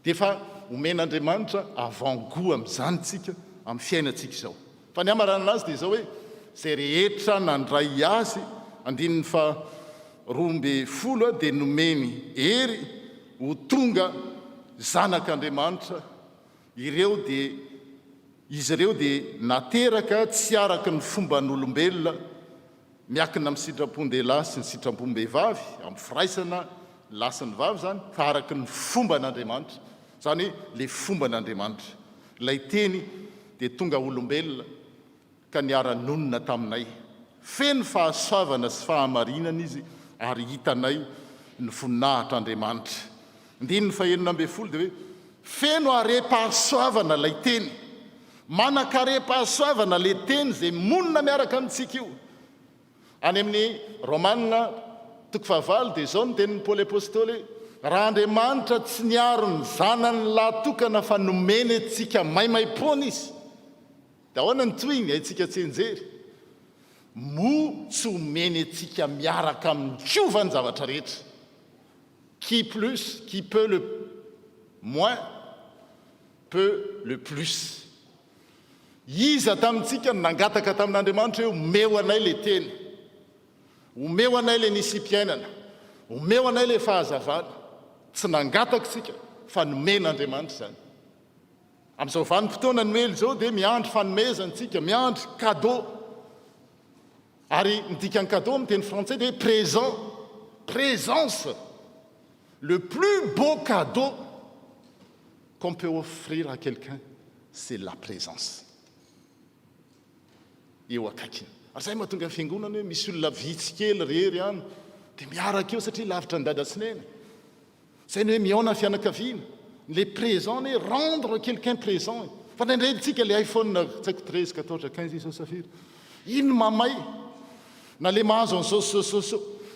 Speaker 1: Dia efa omen'Andriamanitra avant-goût amin'izany tsika amin'ny fiainantsika izao. Fa ny amaranana azy dia zao hoe zay rehetra nandray azy, andininy fa 12 dia nomeny hery ho tonga zanak'Andriamanitra. Izy ireo dia nateraka tsy araka ny fomban'olombelona, miakina amin'ny sitrapon-dehilahy sy ny sitrapon-behivavy, amin'ny firaisana lasan'ny vavy zany, fa araka ny fomban'Andriamanitra, zany hoe le fomban'Andriamanitra. Ilay teny dia tonga olombelona ka niara-nonina taminay, feno fahasoavana sy fahamarinana izy ary hitanay ny voninahitr'Andriamanitra. Ndiny ny 9 dia hoe feno are-pahasoavana lay teny, manan-kare-pahasoavana le teny zay monina miaraka amintsika io. Any amin'ny Romanina 9 dia zao no tenin'ny Paoly apôstôly, raha Andriamanitra tsy niaro ny zanany lahatokana fa nomeny antsika maimaim-poana izy, dia ahoana ny tohiny haitsika tsy enjery? Mo tsy homeny antsika miaraka amin'ny kiovany zavatra rehetra. Qui plus, qui peut le moins, peut le plus. Iza tamintsika nangataka tamin'Andriamanitra hoe omeo anay le teny, omeo anay le nisy-piainana, omeo anay le fahazavana. Tsy nangataka sika fa nomen'Andriamanitra zany. Amin'izao vanim-potoana Noely zao dia miandry fanomezantsika, miandry cadeau. Ary ny dikan'ny cadeau amin'ny teny français dia présent, présence. Le plus beau cadeau qu'on peut offrir à quelqu'un, c'est la présence. Eo akaikiny. Ary zay mahatonga fiangonana hoe misy olona vitsy kely rery any dia miaraka eo satria lavitra ny dada tsinena. Zay ny hoe miaona ny fianakaviana, le présent, ne rendre quelqu'un présent. Fa nendrentsika le iPhone tsaiko 13, 14, 15 izao safira. Ino mamay na le mahazo an'izao,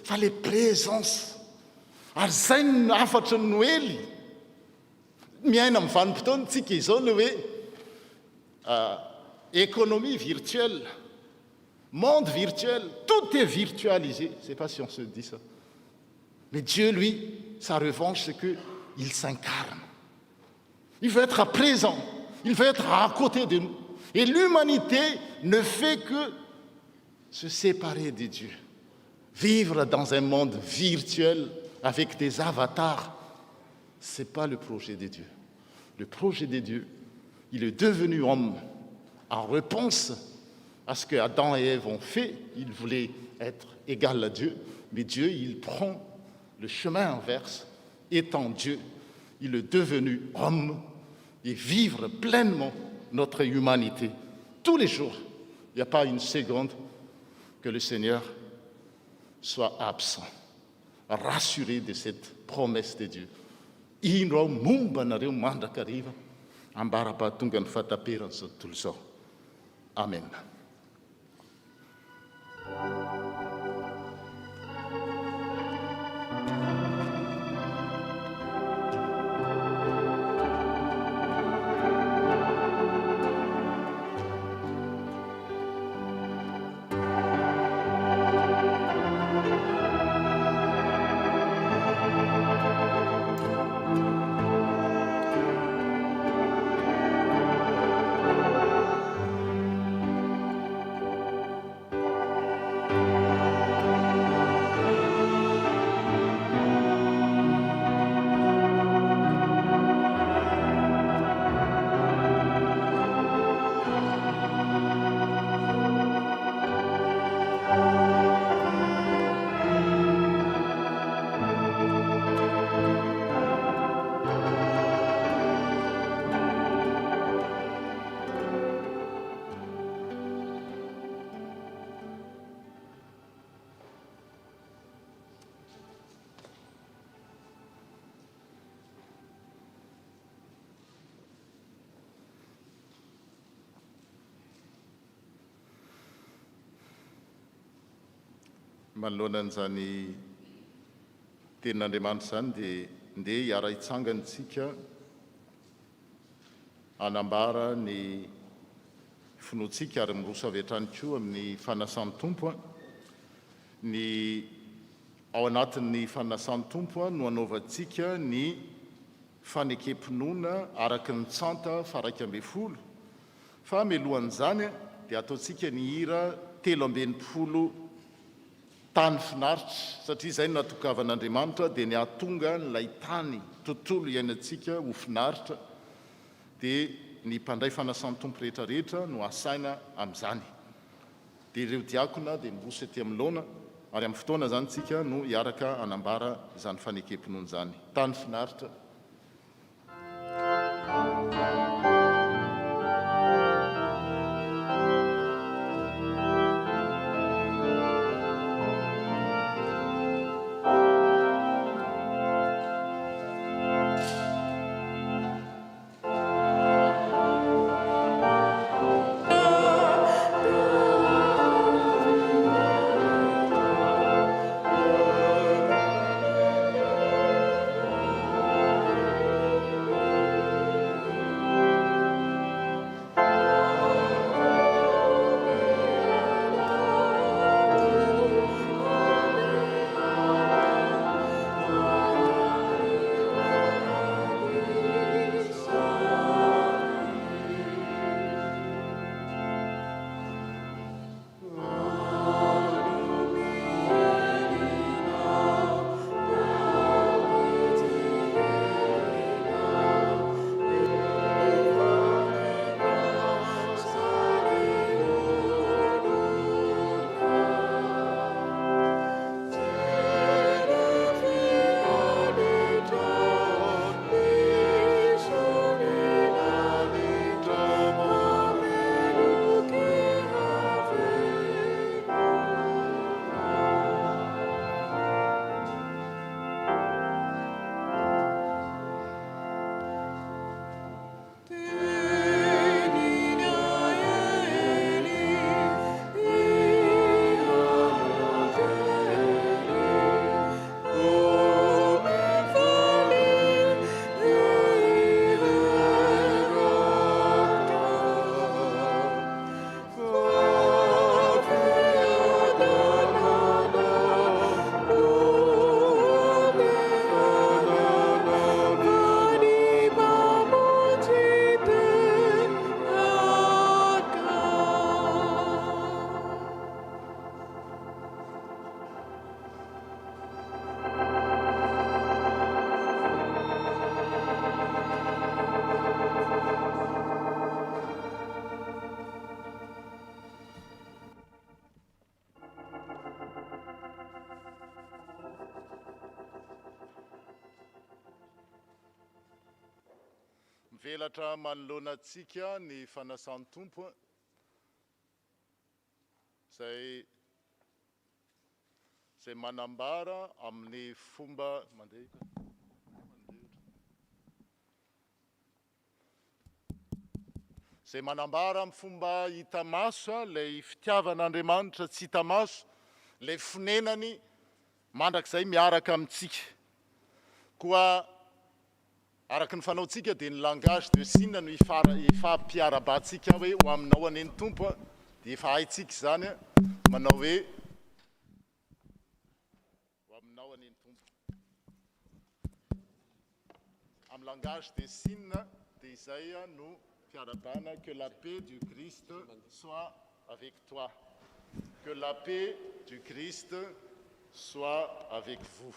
Speaker 1: fa le présence. Ary zay ny afatra ny Noely. Miaina amin'ny vanim-potoana tsika izao le hoe économie virtuelle, monde virtuel, tout est virtualisé. Je ne sais pas si on se dit ça. Mais Dieu, lui, sa revanche, c'est qu'il s'incarne. Il veut être à présent. Il veut être à côté de nous. Et l'humanité ne fait que se séparer de Dieu. Vivre dans un monde virtuel avec des avatars, ce n'est pas le projet de Dieu. Le projet de Dieu, il est devenu homme en réponse à ce que Adam et Ève ont fait. Ils voulaient être égal à Dieu, mais Dieu, il prend le chemin inverse. Étant Dieu, il est devenu homme et vivre pleinement notre humanité. Tous les jours, il n'y a pas une seconde que le Seigneur soit absent, rassuré de cette promesse de Dieu. Ino ao momba nareo mandrakariva ambara-pahatonga ny fahataperany zao tontolo zao. Amen. manoloanan'izany tenin'Andriamanitra izany dia ndeha hiara hitsangantsika anambara ny finoantsika ary miroso avy hatrany koa amin'ny fanasan'ny tompo ny ao anatin'ny fanasan'ny tompo no anaovantsika ny fanekempinoana araky ny tsanta faraika amby folo fa melohan'izany dia ataontsika ny hira 320 tany finaritra satria izay no natokavan'Andriamanitra dia ny ahatonga n'ilay tany tontolo iainantsika ho finaritra dia ny mpandray fanasan'ny tompo rehetrarehetra no asaina amin'izany dia ireo diakona dia miroso etỳ amin'ny laona ary amin'ny fotoana izany tsika no hiaraka anambara izany fanekempinoana izany tany finaritra. Mivelatra manoloana antsika ny fanasan'ny tompo izay manambara amin'ny fomba izay manambara amin'ny fomba hita maso ilay fitiavan'Andriamanitra tsy hita maso, ilay fonenany mandrakizay miaraka amintsika koa. Araky ny fanaontsika dia ny langage de signe no ifampiarabantsika hoe ho aminao aneny tompo dia efa haitsika izany manao hoe ho aminao aneny tompo. Amin'ny langage de signe dia izay no fiarabana que la paix du Christ soit avec toi. Que la paix du Christ soit avec vous.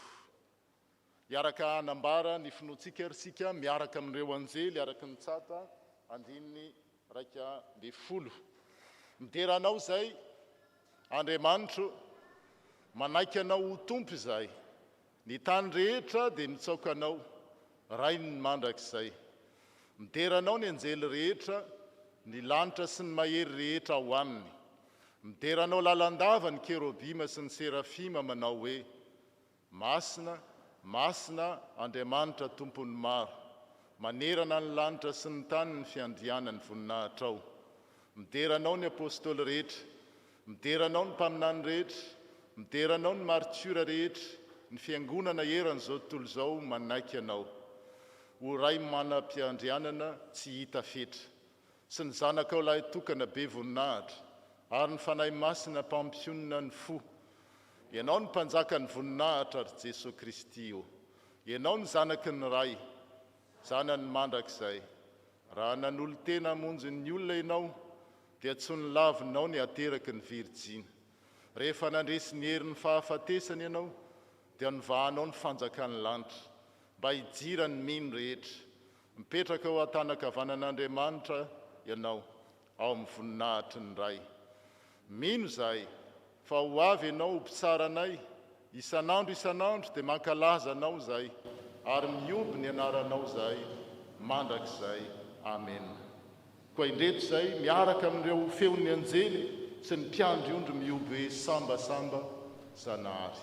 Speaker 1: Miaraka anambara ny finoantsika risika miaraka amin'ireo anjely araka ny tsata 120. Mideranao izay Andriamanitra manaiky anao ho tompo izay ny tany rehetra dia mitsaoka anao rainy ny mandrakizay. Mideranao ny anjely rehetra ny lanitra sy ny mahery rehetra ao aminy. Mideranao lalandava ny kerobima sy ny serafima manao hoe masina masina Andriamanitra tompony maro, manerana ny lanitra sy ny tany ny fiandrianany voninahitra ao. Mideranao ny apôstôly rehetra, mideranao ny mpaminany rehetra, miteranao ny maritiora rehetra ny fiangonana eran'izao tontolo izao manaiky anao ho ray manam-piandrianana tsy hita fetra sy ny zanakao lahy tokana be voninahitra ary ny fanahy masina mpampionina ny fo ianao ny mpanjaka ny voninahitra ary Jesosy Kristy io ianao ny zanaky ny ray zanany mandrakizay raha nanolo tena monjy ny olona ianao dia tsy ny lavinao ny ateraky ny virjina rehefa nandresy ny herin'ny fahafatesany ianao dia nivahanao ny fanjakany lanitra mba hijira ny mino rehetra mipetraka ao an-tanakavanan'Andriamanitra ianao ao amin'ny voninahitry ny ray mino zahay fa ho avy ianao mpitsaranay isan'andro dia mankalaza anao zahay ary mioby ny anaranao zahay mandrakizay amen koa indreto zay miaraka amin'ireo feon'ny anjely sy ny mpiandry ondry mioby hoe sambasamba zanahary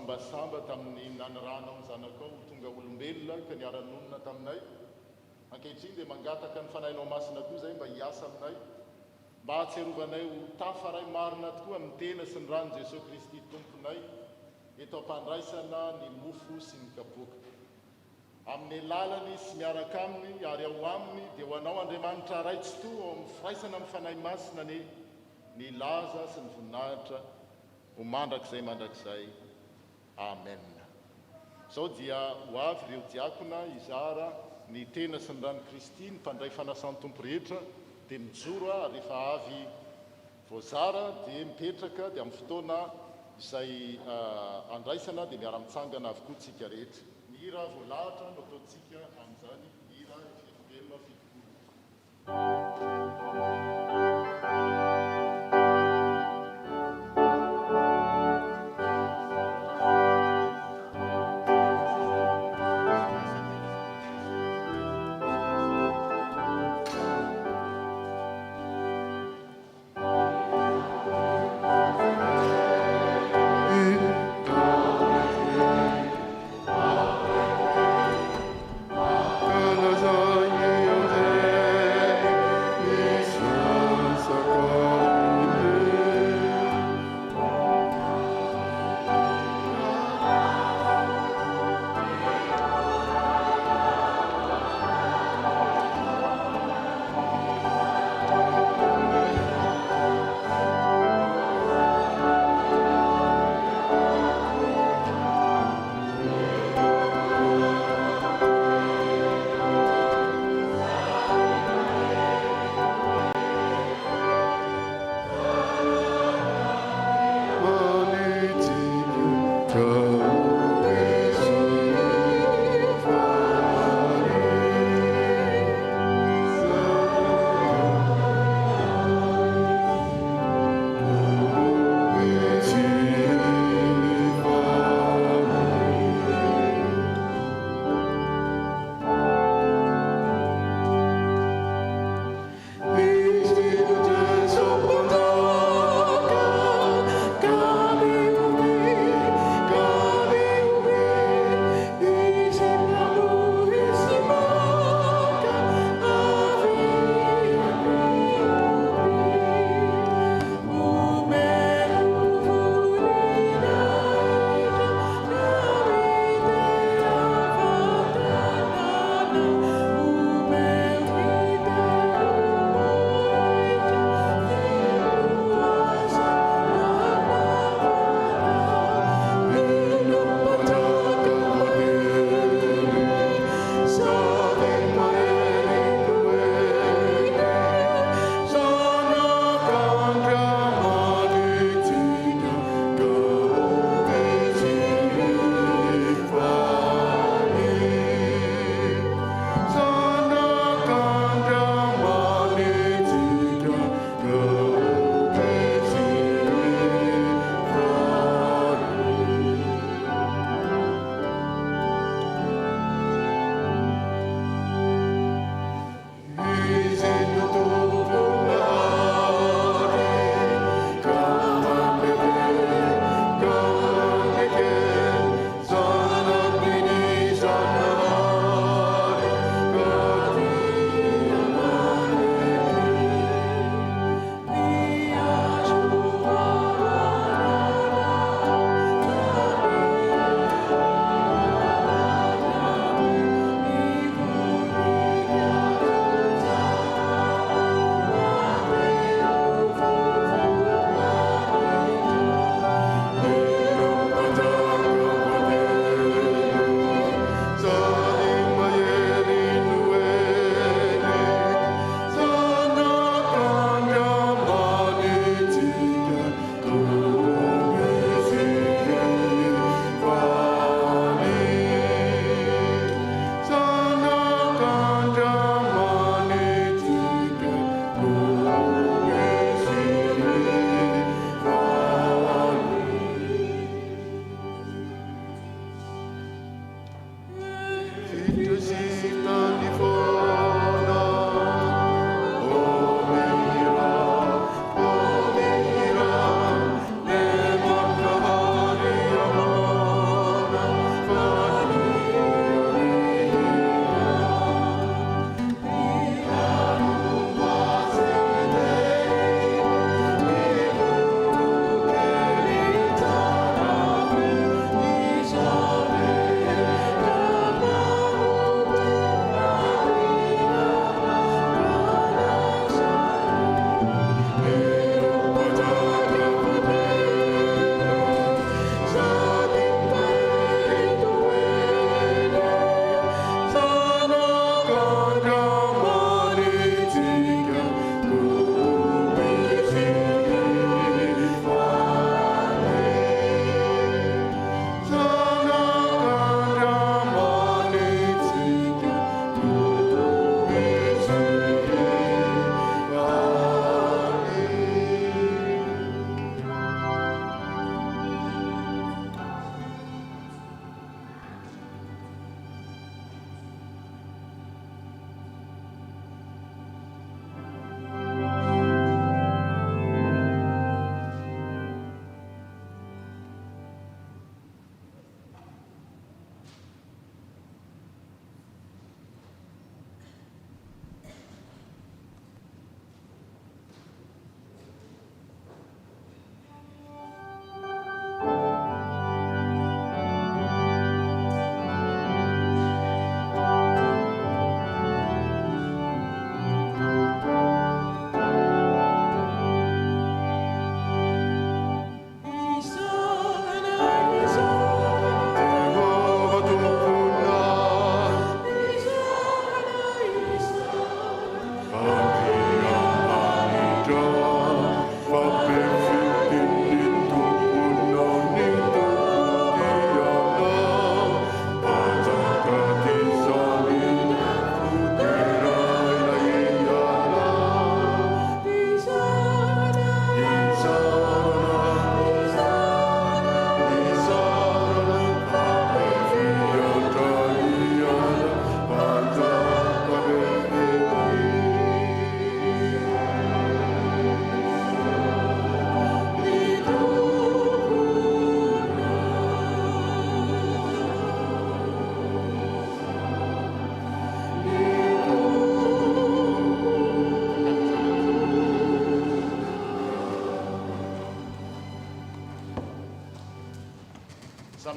Speaker 1: sambasamba tamin'ny nanirana ny zanakao tonga olombelona ka niara-nonina taminay ankehitriny dia mangataka ny fanahinao masina koa zay mba hiasa aminay mba hatsiarovanay ho tafaray marina tokoa amin'ny tena sy ny rano Jesosy Kristy tomponay eto ampandraisana ny mofo sy ny kapoaka amin'ny lalany sy miaraka aminy ary ao aminy dia ho anao Andriamanitra raitsy to ao amin'ny firaisana amin'ny fanahy masina ny laza sy ny voninahitra ho mandrakizay amen zao dia ho avy ireo diakona izara ny tena sy ny rano Kristy ny mpandray fanasan'ny tompo rehetra dia mijoro ary rehefa avy voazara dia mipetraka dia amin'ny fotoana izay andraisana dia miara-mitsangana avokoa tsika rehetra ny hira voalahatra no ataontsika amin'izany hira fitovelona fitokolo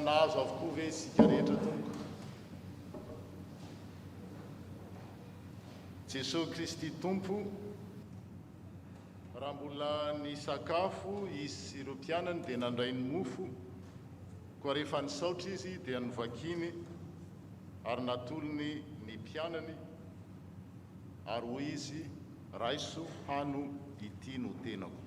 Speaker 1: nahazo avokoa ve isika rehetra tompo. Jesosy Kristy tompo, raha mbola ny sakafo izy sy ireo mpianany dia nandray ny mofo, koa rehefa nisaotra izy dia novakiny ary natolony ny mpianany ary hoy izy, raiso hano ity no tenako.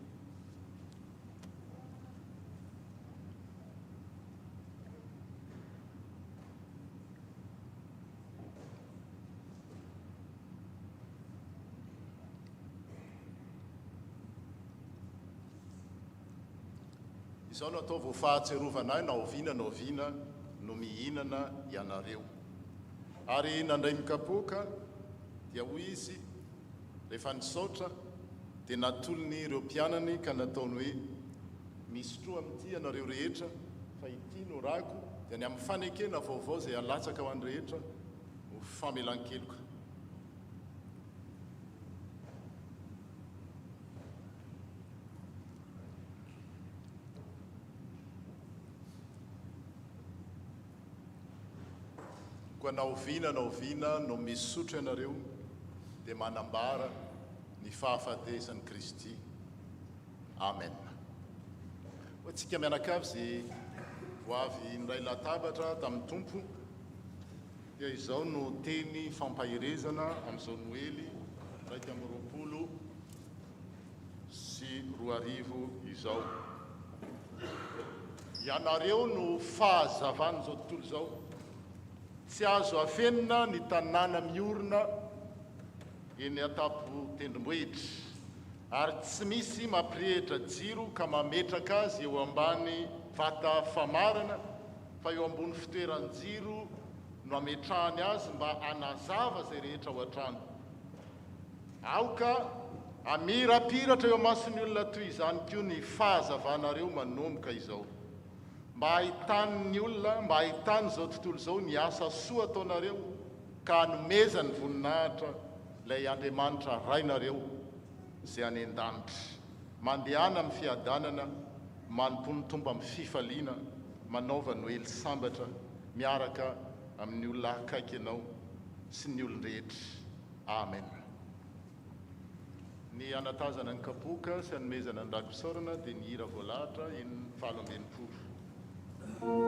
Speaker 1: Izao no atao voafahatserovana na oviana no mihinana ianareo. Ary nandray mikapoaka dia hoy izy, rehefa nisaotra dia natolony ireo mpianany ka nataony hoe, misotro amin'ity ianareo rehetra fa ity no rako, dia ny amin'ny fanekena vaovao izay alatsaka ho an'ny rehetra ho famelan-keloka. Koa naoviana no misotro ianareo dia manambara ny fahafatesan'i Kristy. Amen. Hoantsika mianakavy izay hoavy nyray latabatra tamin'ny tompo, dia izao no teny fampahirezana amin'izao Noely 2024 izao. Ianareo no fahazavana izao tontolo izao. Tsy azo afenina ny tanàna miorina eny atapo tendrombohitra, ary tsy misy mampirehitra jiro ka mametraka azy eo ambany vata famarana, fa eo ambony fitoeran-jiro no ametrahany azy mba hanazava izay rehetra ao an-trano. Aoka amirapiratra eo amason'ny olona toy izany koa ny fahazavanareo manomboka izao, mba hahitany ny olona, mba hahitany izao tontolo izao ny asa soa ataonareo ka hanomezany voninahitra ilay Andriamanitra rainareo izay any an-danitra, mandehana amin'ny fiadanana, manompony tomba amin'ny fifaliana, manaova Noely sambatra miaraka amin'ny olona akaiky ianao sy ny olon-drehetra. Amen. Ny anatazana ny kapoka sy hanomezana ny rakosorana dia ny hira voalahatra eny 7.
Speaker 5: Happy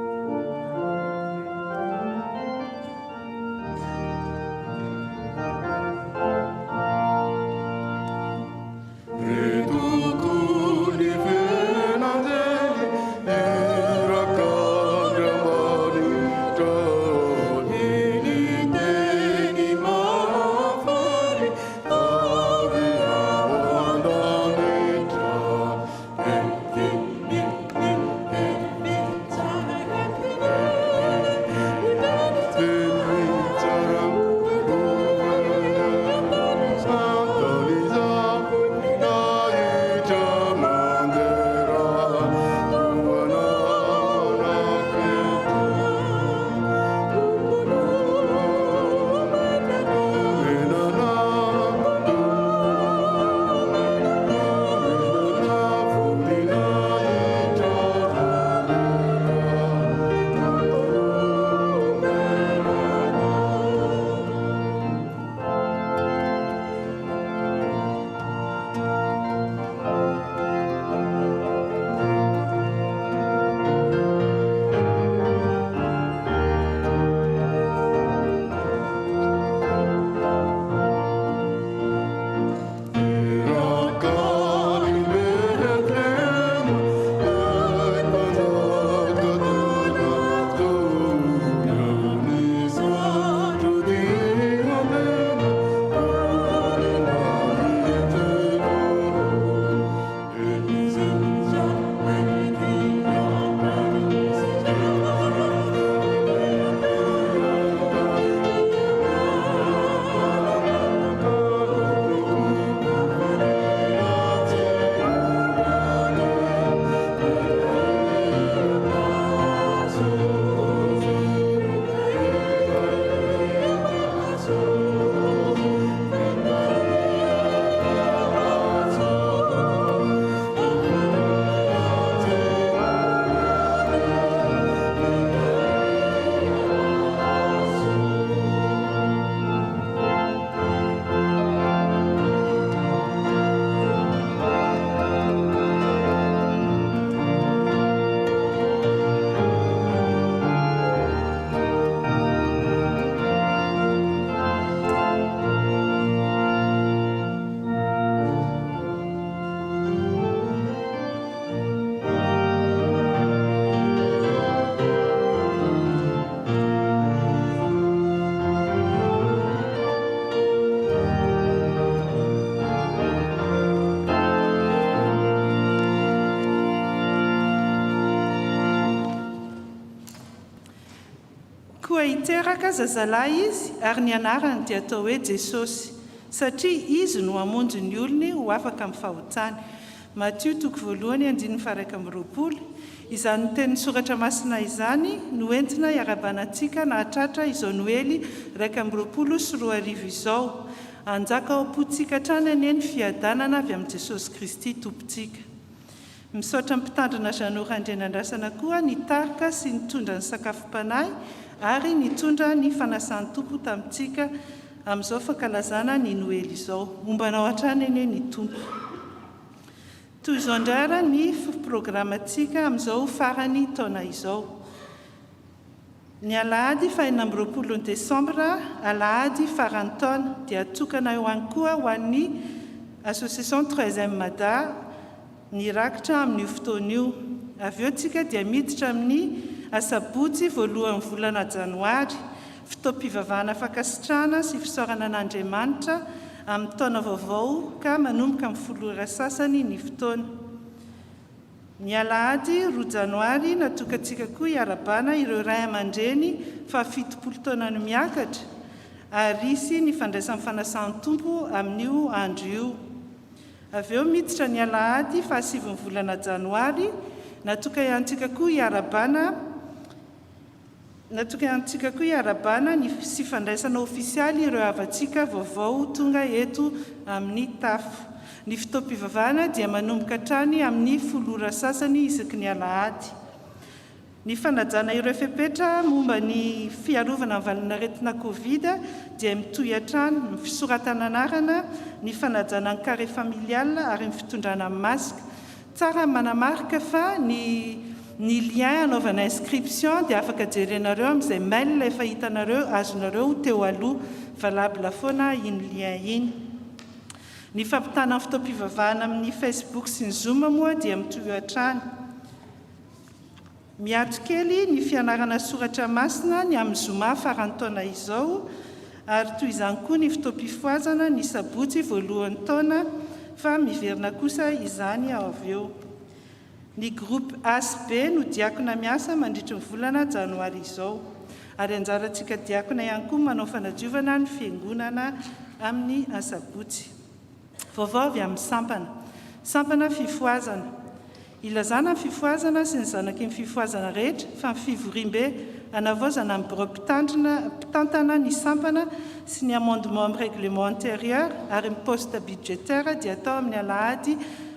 Speaker 5: hiteraka zazalahy izy ary ny anarany dia atao hoe Jesosy satria izy no hamonjy ny olony ho afaka amin'ny fahotsany. Matio 1:1-20. Izany teny soratra masina izany no entina iarabanantsika na hatratra izao Noely 2024 izao. Anjaka ao am-pontsika hatrany anie ny fiadanana avy amin'ny Jesosy Kristy tompontsika. Misaotra mpitandrina Zanora Andrianandrasana koa nitarika sy nitondra ny sakafom-panahy ary nitondra ny fanasan'ny tompo tamintsika amin'izao fankalazana ny Noely izao. Mombanao hatrany anie ny tompo. Toy izao indray ny programantsika amin'izao farany taona izao. Ny alahady 24 Desambra, alahady farany taona dia tokana eo ihany koa ho an'ny Association 13e Mada nirakitra amin'io fotoana io. Avy eo tsika dia miditra amin'ny asabotsy voalohan'ny volana Janoary, fotoam-pivavahana fankasitrahana sy fisaorana an'Andriamanitra amin'ny taona vaovao ka manomboka amin'ny 10 sasany ny fotoana. Ny alahady 2 Janoary natokantsika koa hiarabana ireo ray aman-dreny fa 70 taona no miakatra ary isy ny fandraisan'ny fanasan'ny tompo amin'io andro io. Avy eo miditra ny alahady 7 volana Janoary natoka iantsika koa hiarabana ny sy fandraisana ofisialy ireo havantsika vaovao tonga eto amin'ny tafo. Ny fotoam-pivavahana dia manomboka hatrany amin'ny 10 sasany isaky ny alahady. Ny fanajana ireo fepetra momba ny fiarovana amin'ny valanaretina Covid dia mitohy hatrany ny fisoratana anarana, ny fanajana ny carré familial ary ny fitondrana masque. Tsara manamarika fa ny lien anaovana inscription dia afaka jerenareo amin'izay mail efa hitanareo azonareo teo aloha, valable foana iny lien iny. Ny fampitana fotoam-pivavahana amin'ny Facebook sy ny Zoom moa dia mitohy hatrany. Miato kely ny fianarana soratra masina ny amin'ny Zoma farany taona izao ary toy izany koa ny fotoam-pifoazana ny sabotsy voalohan'ny taona fa miverina kosa izany ao avy eo. Ny groupe ASB no diakona miasa mandritra ny volana Janoary izao ary anjarantsika diakona ihany koa manao fanadiovana ny fiangonana amin'ny asabotsy. Vaovao avy amin'ny sampana fifoazana. Ilazana ny fifoazana sy ny zanaky ny fifoazana rehetra fa ny fivorim-be anavaozana amin'ny bureau mpitantana ny sampana sy ny amendement amin'ny règlement intérieur ary ny poste budgétaire dia atao amin'ny alahady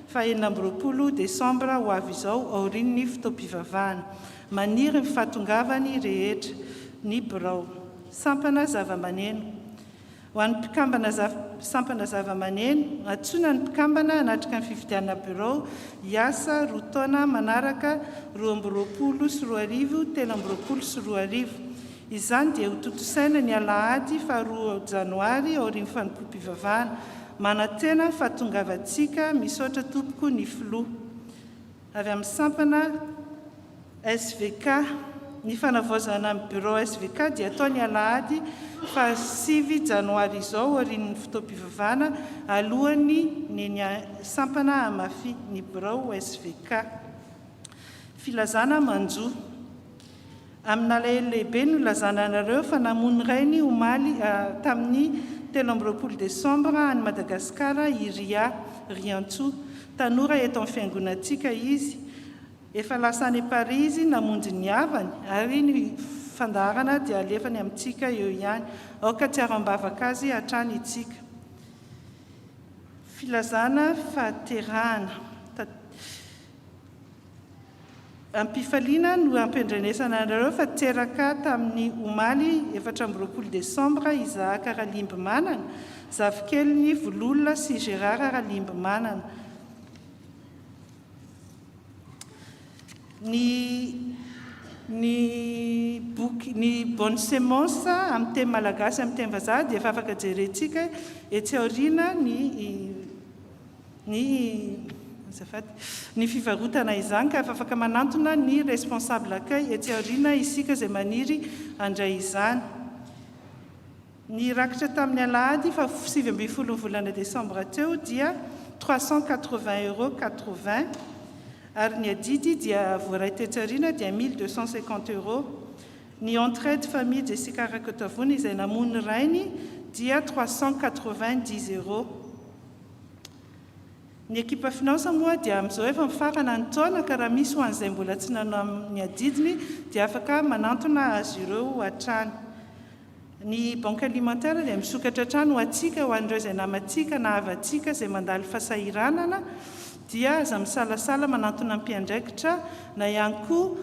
Speaker 5: 24 Desambra ho avy izao aorian'ny fotoam-pivavahana. Maniry ny fahatongavany rehetra ny birao. Sampana zava-maneno. Ho an'ny mpikambana sampana zava-maneno, atsoina ny mpikambana anatrika ny fifidianana birao hiasa 2 taona manaraka 20 sy 2020 sy 2020. Izany dia ho totosaina ny alahady 2 Janoary aorian'ny fanompoam-pivavahana. Manantena fahatongavantsika misaotra tompoko ny filoha. Avy amin'ny sampana SVK, ny fanavaozana amin'ny bureau SVK dia atao ny alahady 7 Janoary izao aorian'ny fotoam-pivavahana alohan'ny ny sampana amafy ny bureau SVK. Filazana manjo. Amin'ny alahelo lehibe no lazana anareo fa namono rainy omaly tamin'ny 13 Desambra any Madagasikara i Riantsoa. Tanora eto amin'ny fiangonantsika izy. Efa lasa any Paris izy namonjy ny havany ary ny fandarana dia alefany amintsika eo ihany. Aoka tsy arambavaka azy hatrany itsika. Filazana fahaterahana. Ampifaliana no ampendrenesana anareo fa teraka tamin'ny omaly 14 Desambra Isahaka Ralimby Manana, zavikeliny Vololona sy Gérard Ralimby Manana. Ny bonne sémence amin'ny teny malagasy amin'ny teny vazaha dia efa afaka jerentsika etsy aoriana ny fivarotana izany ka efa afaka manantona ny responsable accueil etsy aoriana isika izay maniry andray izany. Ny rakitra tamin'ny alahady 7 volana Desambra teo dia 380,80 € ary ny adidy dia voaray tetsy aoriana dia 1250 €. Ny entraide famille Jessica Rakotavony izay namony rainy dia 390 €. Ny ekipa finance moa dia amin'izao efa mifarana ny taona ka raha misy ho an'izay mbola tsy nanao amin'ny adidiny dia afaka manantona azy ireo hatrany. Ny banque alimentaire dia misokatra hatrany ho antsika ho an'ireo izay namantsika na havatsika izay mandalo fahasahiranana dia aza misalasala manantona mpiandraikitra na ihany koa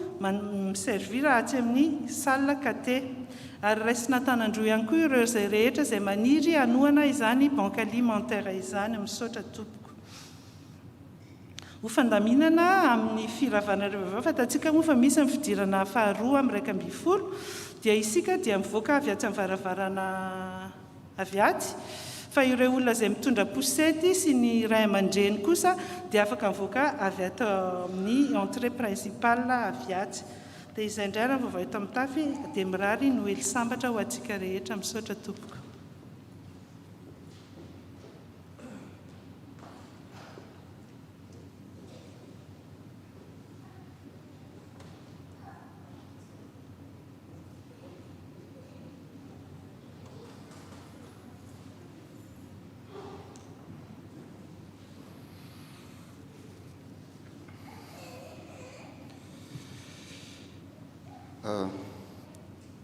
Speaker 5: miservira atsy amin'ny salle kate. Ary raisina tanandroa ihany koa ireo izay rehetra izay maniry hanohana izany banque alimentaire izany misaotra tompoko. Ho fandaminana amin'ny firavana rehefa fatatsika moa fa misy ny fidirana faharoa amin'ny 1/20 dia isika dia mivoaka avy aty amin'ny varavarana avy aty, fa ireo olona izay mitondra posety sy ny ray aman-dreny kosa dia afaka mivoaka avy ato amin'ny entrée principale avy aty. Dia izay indray raha vaovao eto amin'ny tafy dia mirary no ely sambatra ho antsika rehetra misaotra tompoko.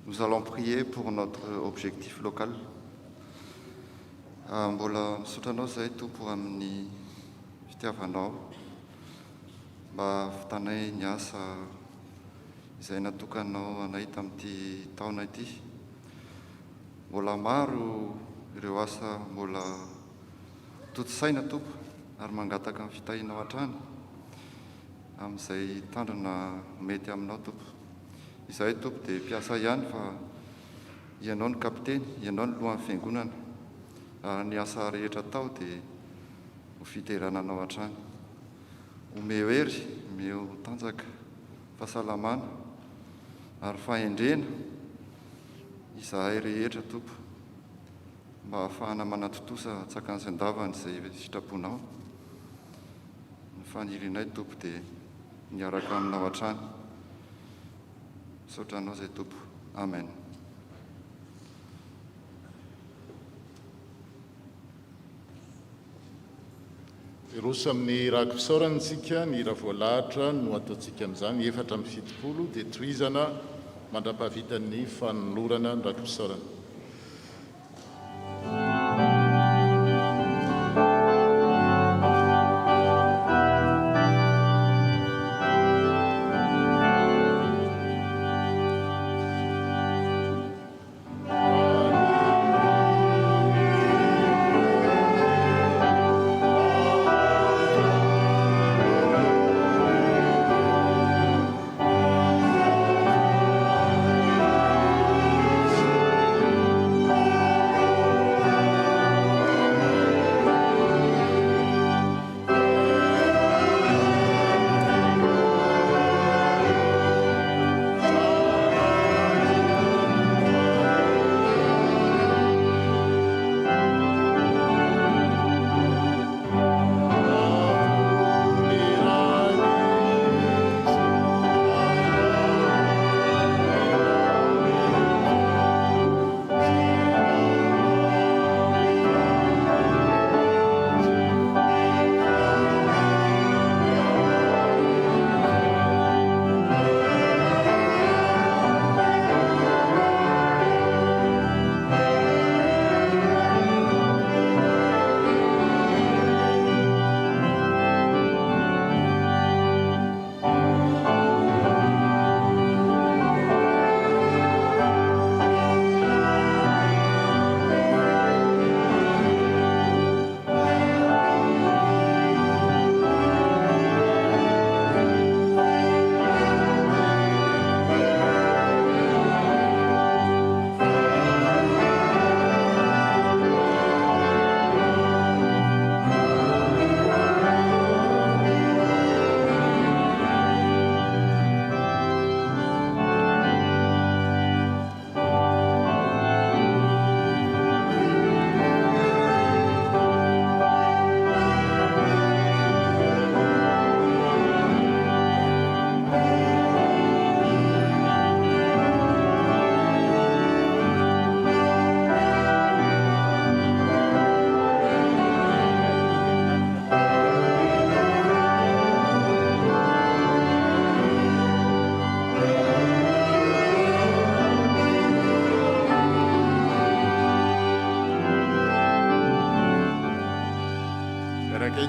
Speaker 6: Nous allons prier pour notre objectif local. Mbola misotranao zay tompo amin'ny fitiavanao mba fitanay ny asa izay natokanao anay tamin'ity taona ity. Mbola maro ireo asa mbola totosaina tompo ary mangataka amin'ny fitahinao hatrany amin'izay tandrina mety aminao tompo. Izahay tompo dia mpiasa ihany fa ianao ny kapiteny, ianao ny lohan'ny fiangonana. Ny asa rehetra tao dia ho fiterananao hatrany. Omeo hery, omeo tanjaka, fahasalamana ary fahendrena izahay rehetra tompo mba ahafahana manatotosa tsakany sy andavany izay sitraponao. Ny fanirinay tompo dia miaraka aminao hatrany. Saotranao zay tompo. Amen.
Speaker 1: Roso amin'ny rahakifisaorantsika ny raha voalahatra no ataontsika amin'izany 7:70 dia tohizana mandra-pahavitan'ny fanolorana ny rahakifisaorana.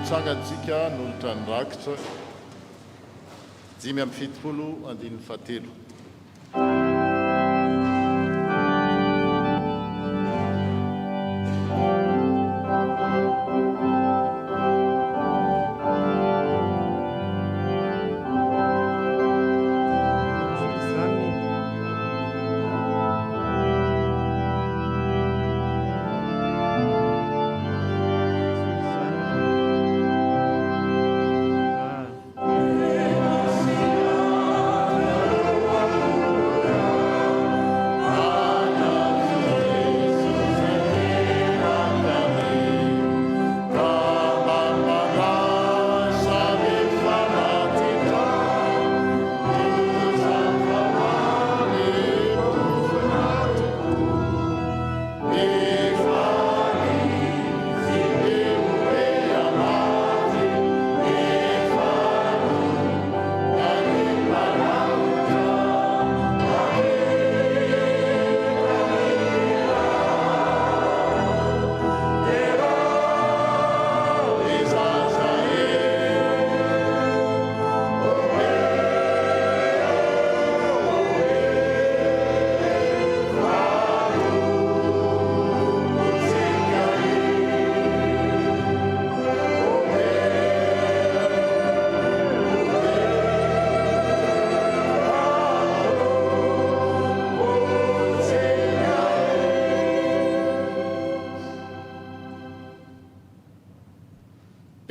Speaker 1: tsangantsika nolotra ny rakitra 5:77.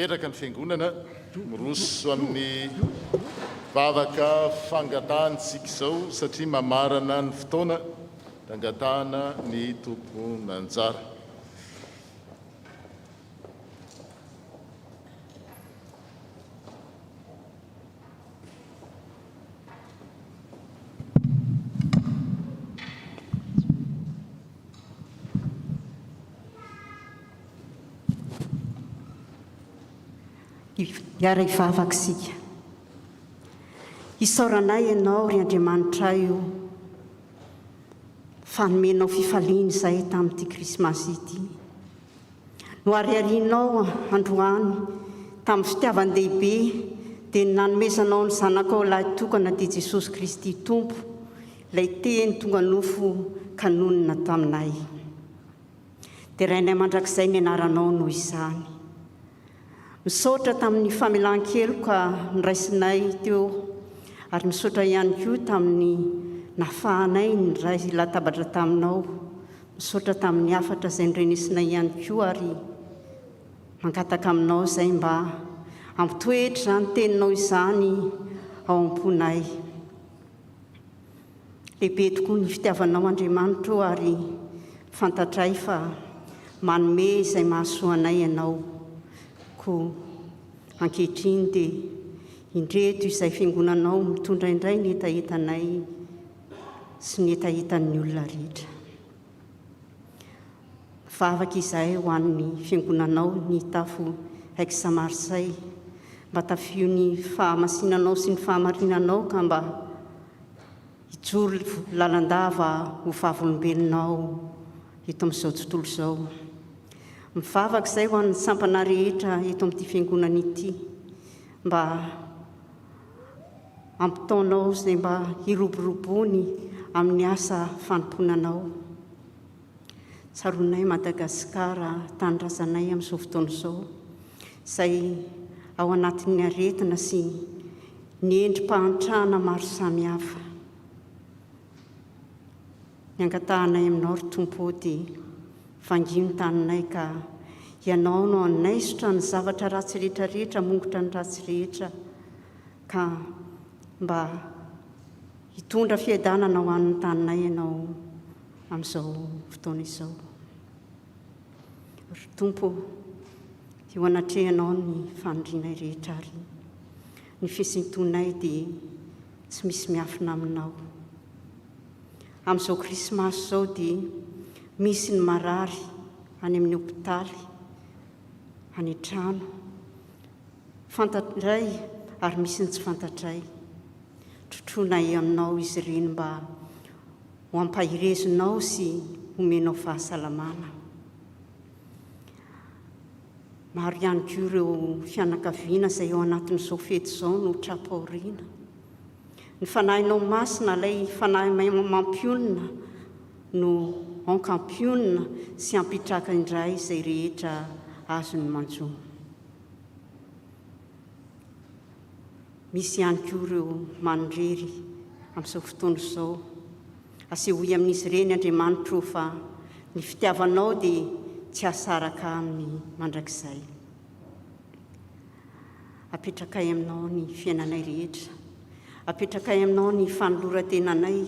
Speaker 1: Peraka ny fiangonana miroso amin'ny vavaka fangatantsika izao satria mamarana ny fotoana dangatahana ny tompon'anjara.
Speaker 7: Iara ivavaksika isaoranay ianao ry Andriamanitra io fanomenao fifaliana izay tamin'ity krismasy ity no ariarinao androany tamin'ny fitiavan-dehibe dia nanomezanao ny zanakao lahy tokana dia Jesosy Kristy Tompo ilay teny tonga nofo kanonina taminay dia rainay mandrakizay ny anaranao noho izany. Misaotra tamin'ny famelan-kelo ka niraisinay teo ary misaotra ihany koa tamin'ny nafahanay nyray latabatra taminao, misaotra tamin'ny afatra izay nirenesinay ihany koa ary mangataka aminao izay mba ampitoetra izany teninao izany ao am-ponay. Lehibe tokoa ny fitiavanao Andriamanitra ary fantatray fa manome izay mahasoanay ianao. Ankehitriny dia indreto izay fiangonanao mitondra indray ny etaetanay sy ny etaetan'ny olona rehetra. Vavaka izay ho an'ny fiangonanao ny tafo Aix-Marsay mba tafio ny fahamasinanao sy ny fahamarinanao ka mba hijoro lalandava ho vavolombelonao eto amin'izao tontolo izao. Mivavaka izay ho an'ny sampana rehetra eto amin'ity fiangonana ity mba ampitaonao izay mba hiroborobony amin'ny asa fanomponanao. Tsaronay Madagasikara tanindrazanay amin'izao fotoana izao izay ao anatin'ny aretina sy ny endrim-pahantrana maro samihafa. Ny angatahanay aminao ry Tompo dia vangino taninay ka ianao no anaisotra ny zavatra ratsy rehetrarehetra mongotra ny ratsy rehetra ka mba hitondra fiadanana ho an'ny taninay ianao amin'izao fotoana izao. Ry Tompo, io anatrehanao ny fanondrinay rehetra ary ny fisintonay dia tsy misy miafina aminao. Amin'izao krismasy izao dia misy ny marary any amin'ny hopitaly, any trano, fantatray ary misy ny tsy fantatray. Trotroanay aminao izy ireny mba ho ampahirezinao sy homenao fahasalamana. Maro ihany ko ireo fianakaviana izay eo anatin'izao fety izao no trapaoriana. Ny fanahinao masina ilay fanahy mampionina no ankampionina sy ampitraka indray izay rehetra azony manjono. Misy ihany koa ireo manodrery amin'izao fotoana izao. Asehoy amin'izy ireny Andriamanitra fa ny fitiavanao dia tsy hasaraka aminy mandrakizay. Apetrakay aminao ny fiainanay rehetra. Apetrakay aminao ny fanoloran-tenanay.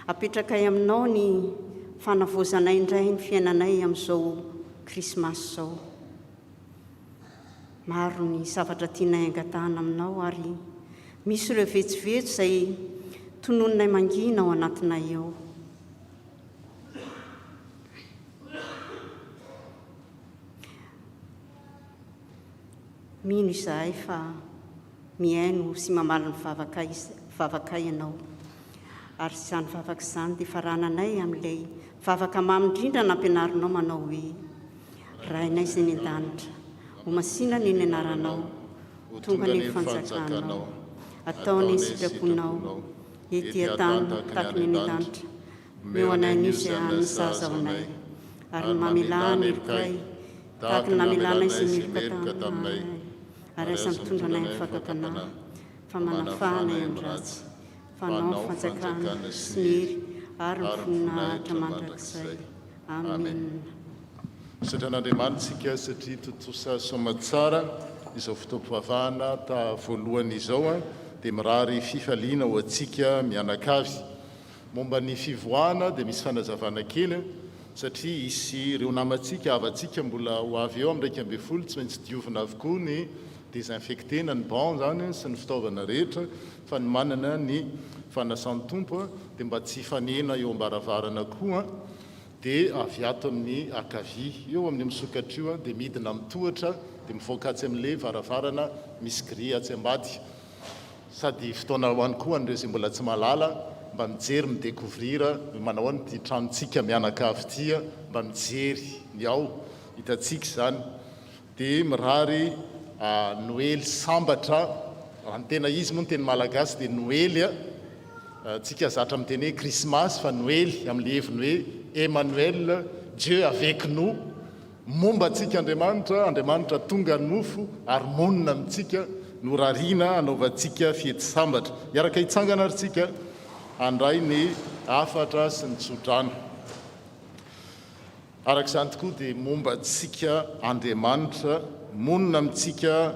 Speaker 7: Apetrakay aminao ny fanavozanay indray ny fiainanay amin'izao Krismasy izao. Maro ny zavatra tianay angatahana aminao ary misy ireo vetsivetsy izay tononinay mangina ao anatinay eo. Mino izahay fa mihaino sy mamaly ny vavaka ianao. Ary izany vavaka izany dia farananay amin'ilay vavaka mamy indrindra nampianarinao manao hoe: Rainay izay ny an-danitra, ho masinana ny anaranao, tonga ny fanjakanao, ataony ny sitraponao, ety an-tany tahaka ny an-danitra, meo anay nisy any zaza ao anay, ary mamelana ny rokay, tahaka ny namelanay izay miloka taminay, ary aza mitondra anay ny fakakana, fa manafanay amin'ny ratsy, fanao fanjakana sy ny hery ary ny voninahitra mandrakizay. Amen.
Speaker 1: Satran'Andriamanitsika satria totosa somatsara izao fotoam-pivavahana voalohany izao dia mirary fifaliana ho antsika mianakavy. Momba ny fivoahana dia misy fanazavana kely satria isy ireo namantsika avantsika mbola ho avy eo amin'ny 12 tsy maintsy diovina avokoa ny désinfectena ny ban zany sy ny fitaovana rehetra fa ny manana ny fanasan'ny tompo dia mba tsy fanena eo ambaravarana koa dia avy ato amin'ny akavy eo amin'ny misokatra io dia midina mitohatra dia mivoaka atsy amin'ilay varavarana misy gris atsy ambady. Sady fotoana ho any koa an'ireo izay mbola tsy malala mba mijery midécouvrira manao any ty tranontsika mianakavy tia mba mijery ny ao hitantsika izany. Dia mirary Noely sambatra antena izy moa ny teny malagasy dia Noely tsika zatra amin'ny teny hoe Krismasy fa Noely amin'ny heviny hoe Emmanuel, Dieu avec nous. Momba antsika Andriamanitra tonga nofo ary monina amintsika no rarina anaovantsika fety sambatra. Iaraka hitsangana ary tsika andray ny afatra sy ny tsodrana. Arak'izany tokoa dia momba antsika Andriamanitra monina amintsika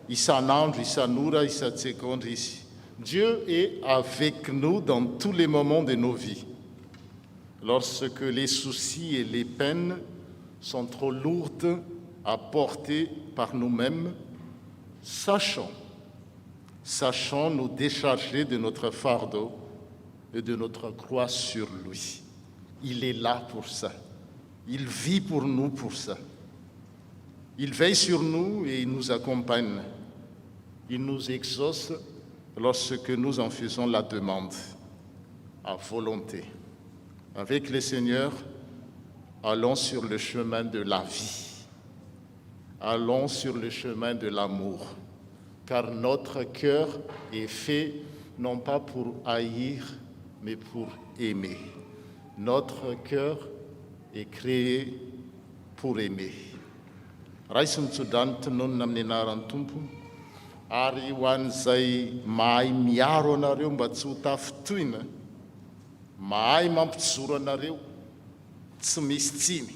Speaker 1: isan'andro, isan'ora, isan-tseconde izy. Dieu est avec nous dans tous les moments de nos vies. Lorsque les soucis et les peines sont trop lourdes à porter par nous-mêmes, sachons nous décharger de notre fardeau et de notre croix sur lui. Il est là pour ça. Il vit pour nous pour ça. Il veille sur nous et il nous accompagne. Il nous exauce lorsque nous en faisons la demande à volonté. Avec le Seigneur, allons sur le chemin de la vie. Allons sur le chemin de l'amour. Car notre cœur est fait non pas pour haïr, mais pour aimer. Notre cœur est créé pour aimer. Raisy mitsodrany tononina amin'ny anaran'ny tompo ary ho an'izay mahay miaro anareo mba tsy ho tafitoina, mahay mampijoro anareo tsy misy tsiny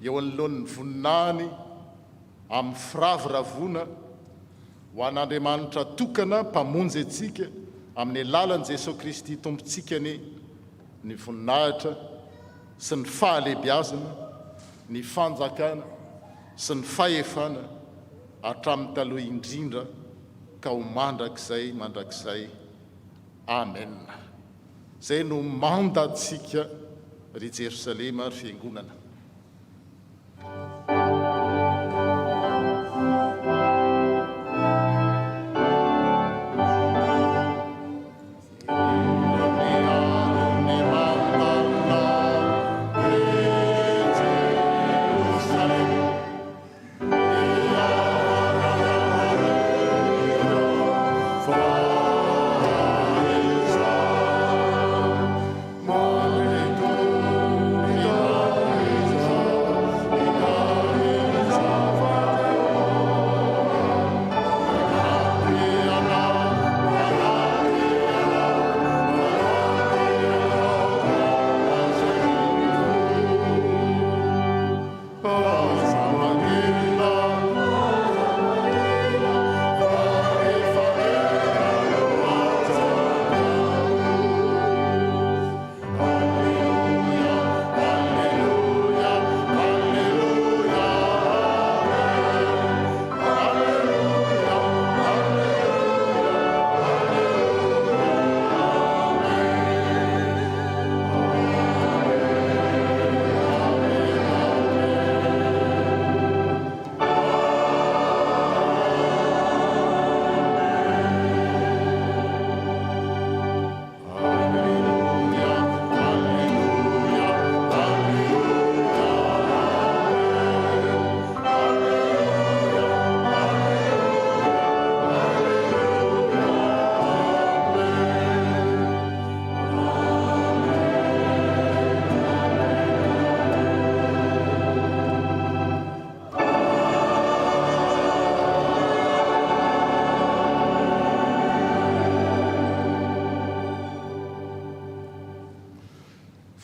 Speaker 1: eo anoloan'ny voninahiny amin'ny firaviravona ho an'Andriamanitra tokana mpamonjy antsika amin'ny alalan'i Jesosy Kristy tompontsika ny voninahitra sy ny fahalebiazana, ny fanjakana sy ny fahefana hatramin'ny taloha indrindra ka ho mandrakizay. Amen. Zay no mandatsika ry Jerosalema ary fiangonana.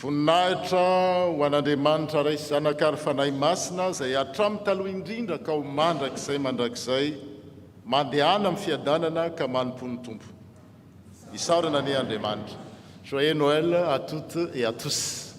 Speaker 1: voninahitra ho an'andriamanitra ray sy zanakary fanahy masina izay hatramin'ny taloha indrindra ka ho mandrakizay mandrakizay mandehana amin'ny fiadanana ka manompo ny tompo isaorana ny andriamanitra joyeux Noël à toutes et à tous.